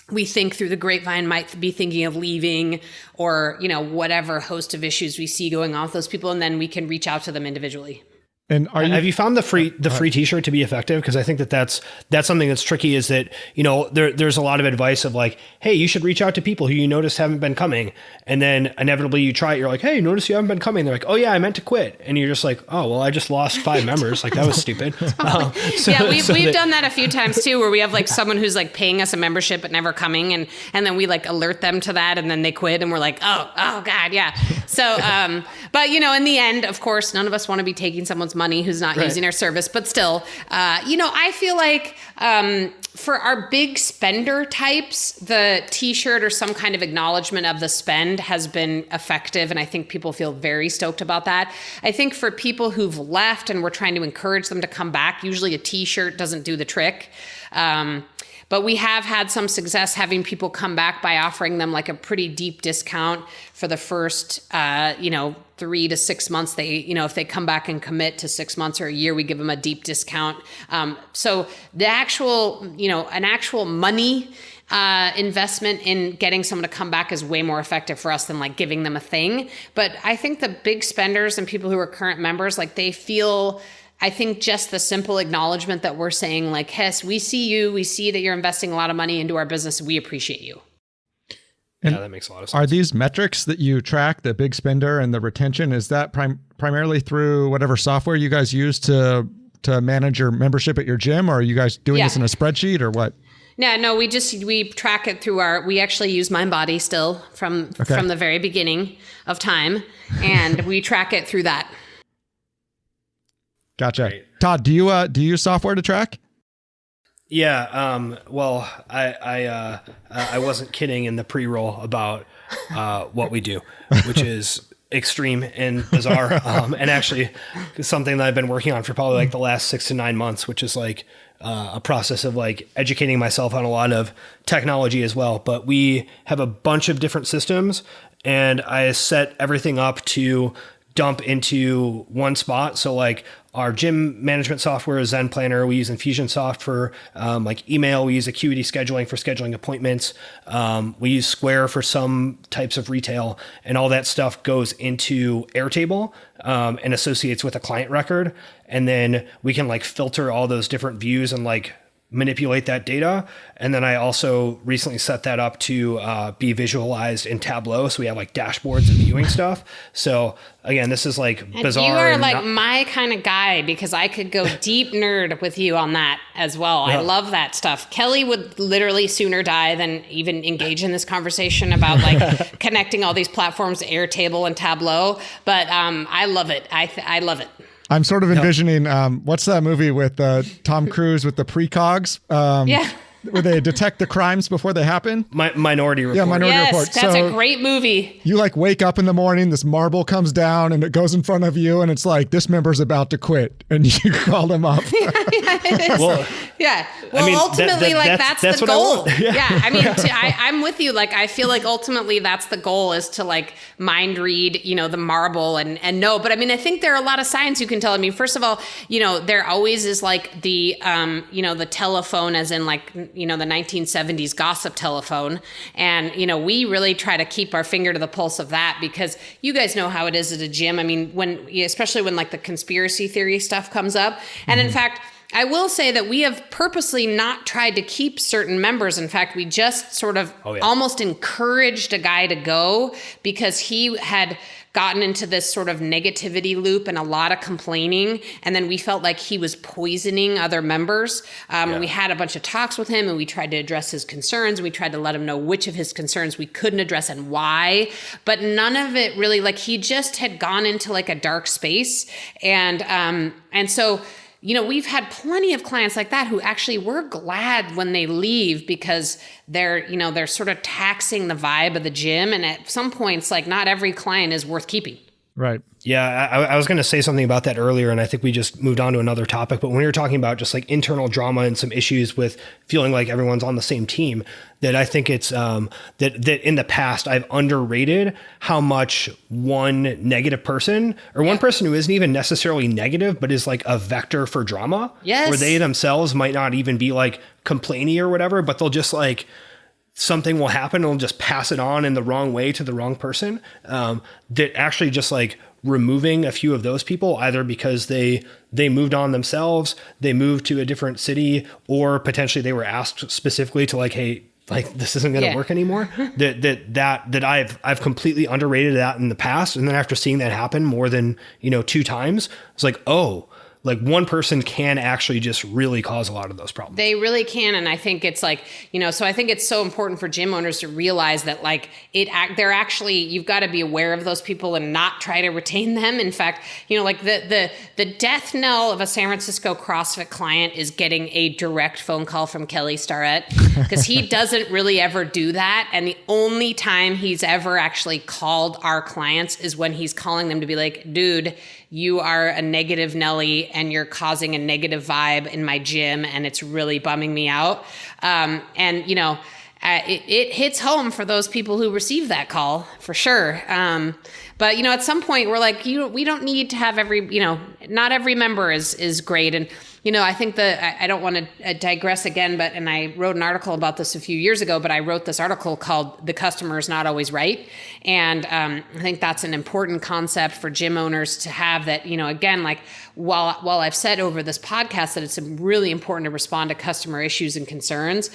we think through the grapevine might be thinking of leaving, or, whatever host of issues we see going on with those people. And then we can reach out to them individually. And have you found the free t-shirt to be effective? Because I think that's something that's tricky, is that, there's a lot of advice of like, hey, you should reach out to people who you notice haven't been coming. And then inevitably you try it. You're like, hey, notice you haven't been coming. They're like, oh yeah, I meant to quit. And you're just like, oh, well, I just lost 5 members. Like, that was stupid. We've done that a few times too, where we have like someone who's like paying us a membership but never coming. And then we like alert them to that, and then they quit, and we're like, oh God. Yeah. So, but in the end, of course, none of us want to be taking someone's money who's not using our service, but still, I feel like for our big spender types, the t-shirt or some kind of acknowledgement of the spend has been effective. And I think people feel very stoked about that. I think for people who've left and we're trying to encourage them to come back, usually a t-shirt doesn't do the trick. But we have had some success having people come back by offering them like a pretty deep discount for the first, 3 to 6 months. They, if they come back and commit to 6 months or a year, we give them a deep discount. So the actual, an actual money investment in getting someone to come back is way more effective for us than like giving them a thing. But I think the big spenders and people who are current members, like they feel, I think just the simple acknowledgement that we're saying like, Hess, we see you, we see that you're investing a lot of money into our business. We appreciate you. And that makes a lot of sense. Are these metrics that you track, the big spender and the retention, is that primarily through whatever software you guys use to manage your membership at your gym? Or are you guys doing this in a spreadsheet or what? No, we track it through we actually use MindBody still from the very beginning of time. And we track it through that. Gotcha. Right. Todd, do you use software to track? Yeah. Well, I wasn't kidding in the pre-roll about what we do, which is extreme and bizarre. And actually something that I've been working on for probably like the last 6 to 9 months, which is like a process of like educating myself on a lot of technology as well. But we have a bunch of different systems, and I set everything up to dump into one spot. So like our gym management software is Zen Planner. We use Infusionsoft for like email. We use Acuity Scheduling for scheduling appointments. We use Square for some types of retail, and all that stuff goes into Airtable and associates with a client record. And then we can like filter all those different views and like manipulate that data. And then I also recently set that up to be visualized in Tableau. So we have like dashboards and viewing stuff. So again, this is like bizarre. You are like my kind of guy, because I could go deep nerd with you on that as well. Yeah. I love that stuff. Kelly would literally sooner die than even engage in this conversation about like connecting all these platforms, Airtable and Tableau. But I love it. I love it. I'm sort of envisioning, what's that movie with Tom Cruise with the precogs? Where they detect the crimes before they happen? Minority Report. Yeah, Minority Report. That's a great movie. You like wake up in the morning, this marble comes down and it goes in front of you and it's like, this member's about to quit. And you call them up. Well, I mean, ultimately, that's the goal. I mean, I'm with you. Like, I feel like ultimately that's the goal, is to like mind read, the marble and know. But I mean, I think there are a lot of signs you can tell. I mean, first of all, there always is like the, the telephone, as in like, the 1970s gossip telephone. And, we really try to keep our finger to the pulse of that, because you guys know how it is at a gym. I mean, especially when like the conspiracy theory stuff comes up. And in fact, I will say that we have purposely not tried to keep certain members. In fact, we just sort of almost encouraged a guy to go because he had gotten into this sort of negativity loop and a lot of complaining. And then we felt like he was poisoning other members. We had a bunch of talks with him and we tried to address his concerns. We tried to let him know which of his concerns we couldn't address and why, but none of it really, like, he just had gone into like a dark space. And so, we've had plenty of clients like that who actually were glad when they leave, because they're sort of taxing the vibe of the gym. And at some points, like, not every client is worth keeping. Right. Yeah, I was going to say something about that earlier, and I think we just moved on to another topic. But when you're talking about just like internal drama and some issues with feeling like everyone's on the same team, that I think it's that in the past I've underrated how much one negative person, or one person who isn't even necessarily negative, but is like a vector for drama, where they themselves might not even be like complainy or whatever, but they'll just like, something will happen and they'll just pass it on in the wrong way to the wrong person. That actually just like removing a few of those people, either because they moved on themselves, they moved to a different city, or potentially they were asked specifically to like, hey, like, this isn't going to work anymore. that I've completely underrated that in the past. And then after seeing that happen more than, 2 times, it's like, oh, like, one person can actually just really cause a lot of those problems. They really can. And I think it's like, so I think it's so important for gym owners to realize that like they're actually, you've got to be aware of those people and not try to retain them. In fact, like the death knell of a San Francisco CrossFit client is getting a direct phone call from Kelly Starrett, because he doesn't really ever do that. And the only time he's ever actually called our clients is when he's calling them to be like, dude, you are a negative Nelly and you're causing a negative vibe in my gym and it's really bumming me out. It hits home for those people who receive that call, for sure. But, at some point we're like, we don't need to have not every member is great. And, I think I don't want to digress again, and I wrote an article about this a few years ago, but I wrote this article called "The Customer is Not Always Right." And I think that's an important concept for gym owners to have, that, again, like, while I've said over this podcast that it's really important to respond to customer issues and concerns,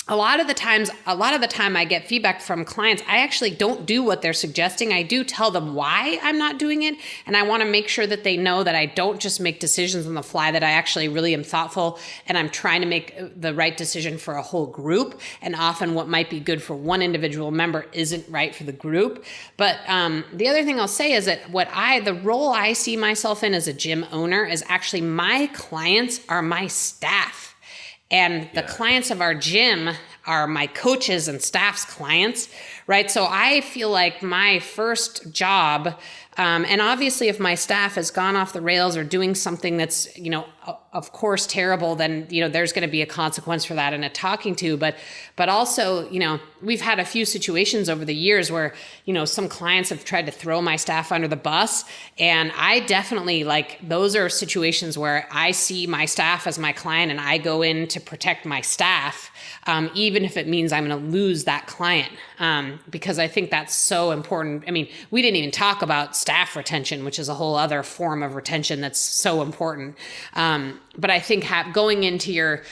a lot of the time I get feedback from clients, I actually don't do what they're suggesting. I do tell them why I'm not doing it. And I want to make sure that they know that I don't just make decisions on the fly, that I actually really am thoughtful and I'm trying to make the right decision for a whole group. And often what might be good for one individual member isn't right for the group. But the other thing I'll say is that the role I see myself in as a gym owner is actually, my clients are my staff. And the clients of our gym are my coaches and staff's clients, right? So I feel like my first job, and obviously if my staff has gone off the rails or doing something that's, of course, terrible, then, there's going to be a consequence for that and a talking to. But also, we've had a few situations over the years where, some clients have tried to throw my staff under the bus. And I definitely, like, those are situations where I see my staff as my client and I go in to protect my staff, even if it means I'm going to lose that client, because I think that's so important. I mean, we didn't even talk about staff retention, which is a whole other form of retention that's so important. But I think going into your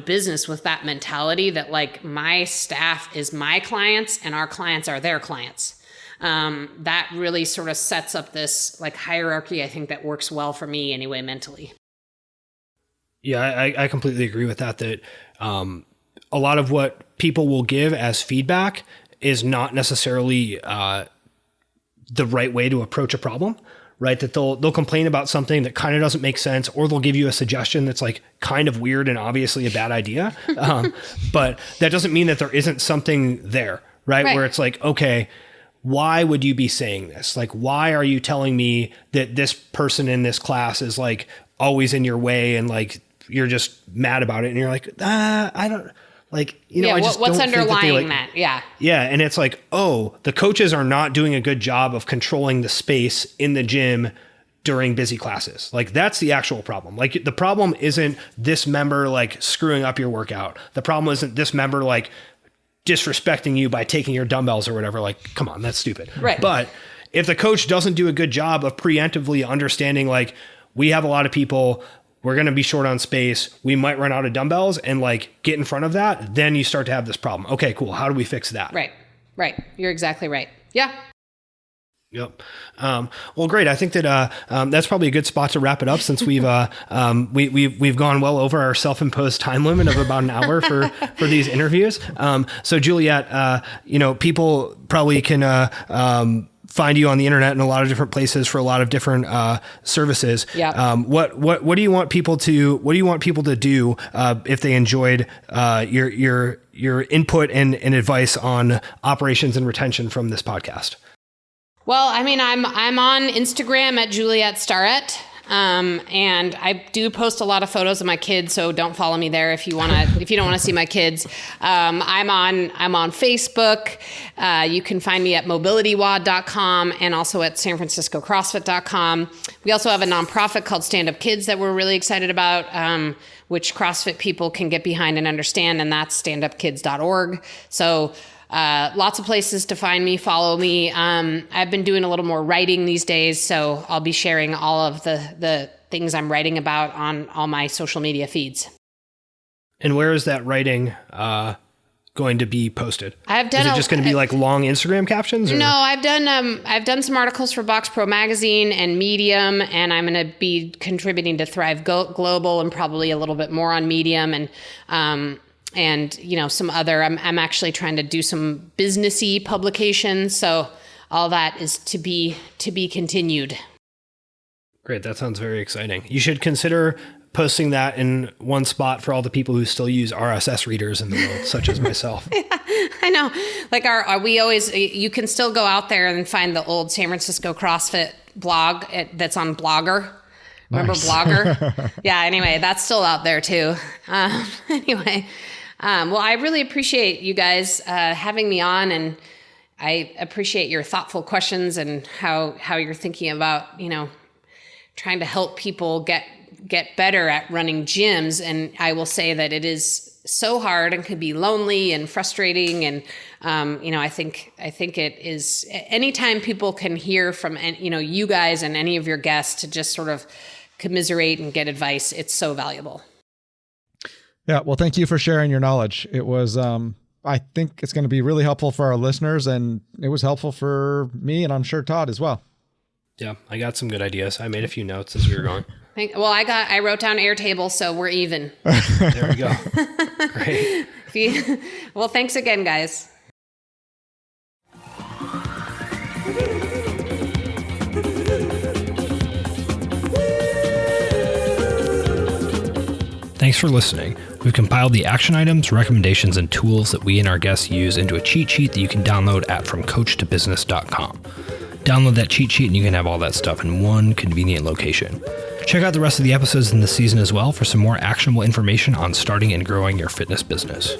business with that mentality that like my staff is my clients and our clients are their clients. That really sort of sets up this like hierarchy, I think, that works well for me anyway, mentally. Yeah, I completely agree with that, a lot of what people will give as feedback is not necessarily the right way to approach a problem, right? That they'll complain about something that kind of doesn't make sense, or they'll give you a suggestion that's like kind of weird and obviously a bad idea. But that doesn't mean that there isn't something there, right? Where it's like, okay, why would you be saying this? Like, why are you telling me that this person in this class is like always in your way and like you're just mad about it? And you're like, I don't like, I just what's don't underlying think that. Yeah. Yeah. And it's like, oh, the coaches are not doing a good job of controlling the space in the gym during busy classes. Like that's the actual problem. Like the problem isn't this member like screwing up your workout. The problem isn't this member like disrespecting you by taking your dumbbells or whatever. Like, come on, that's stupid. Right. But if the coach doesn't do a good job of preemptively understanding, like we have a lot of people, we're going to be short on space, we might run out of dumbbells, and like get in front of that, then you start to have this problem. Okay, cool. How do we fix that? Right. You're exactly right. Yeah. Yep. Well, great. I think that that's probably a good spot to wrap it up, since we've gone well over our self-imposed time limit of about an hour for these interviews. So Juliet, people probably can find you on the internet in a lot of different places for a lot of different services. Yeah. What do you want people to do if they enjoyed your input and advice on operations and retention from this podcast? Well, I mean, I'm on Instagram at Juliet Starrett. And I do post a lot of photos of my kids, so don't follow me there if you don't want to see my kids. I'm on Facebook. You can find me at MobilityWOD.com and also at SanFranciscoCrossFit.com. We also have a nonprofit called Stand Up Kids that we're really excited about, which CrossFit people can get behind and understand, and that's standupkids.org. So lots of places to find me, follow me. I've been doing a little more writing these days, so I'll be sharing all of the things I'm writing about on all my social media feeds. And where is that writing going to be posted? Is it just going to be like long Instagram captions? Or? No, I've done some articles for Box Pro Magazine and Medium, and I'm going to be contributing to Thrive Global and probably a little bit more on Medium, and some other, I'm actually trying to do some businessy publications. So all that is to be continued. Great. That sounds very exciting. You should consider posting that in one spot for all the people who still use RSS readers in the world, such as myself. Yeah, I know. Like you can still go out there and find the old San Francisco CrossFit blog that's on Blogger. Remember nice. Blogger? Yeah. Anyway, that's still out there too. Anyway. Well, I really appreciate you guys having me on, and I appreciate your thoughtful questions and how you're thinking about, trying to help people get better at running gyms. And I will say that it is so hard and can be lonely and frustrating. And, I think it is, anytime people can hear from, you guys and any of your guests to just sort of commiserate and get advice, it's so valuable. Yeah. Well, thank you for sharing your knowledge. It was, I think it's going to be really helpful for our listeners, and it was helpful for me, and I'm sure Todd as well. Yeah. I got some good ideas. I made a few notes as we were going. I wrote down Airtable, so we're even. There we go. Great. Well, thanks again, guys. Thanks for listening. We've compiled the action items, recommendations, and tools that we and our guests use into a cheat sheet that you can download at FromCoachToBusiness.com. Download that cheat sheet and you can have all that stuff in one convenient location. Check out the rest of the episodes in the season as well for some more actionable information on starting and growing your fitness business.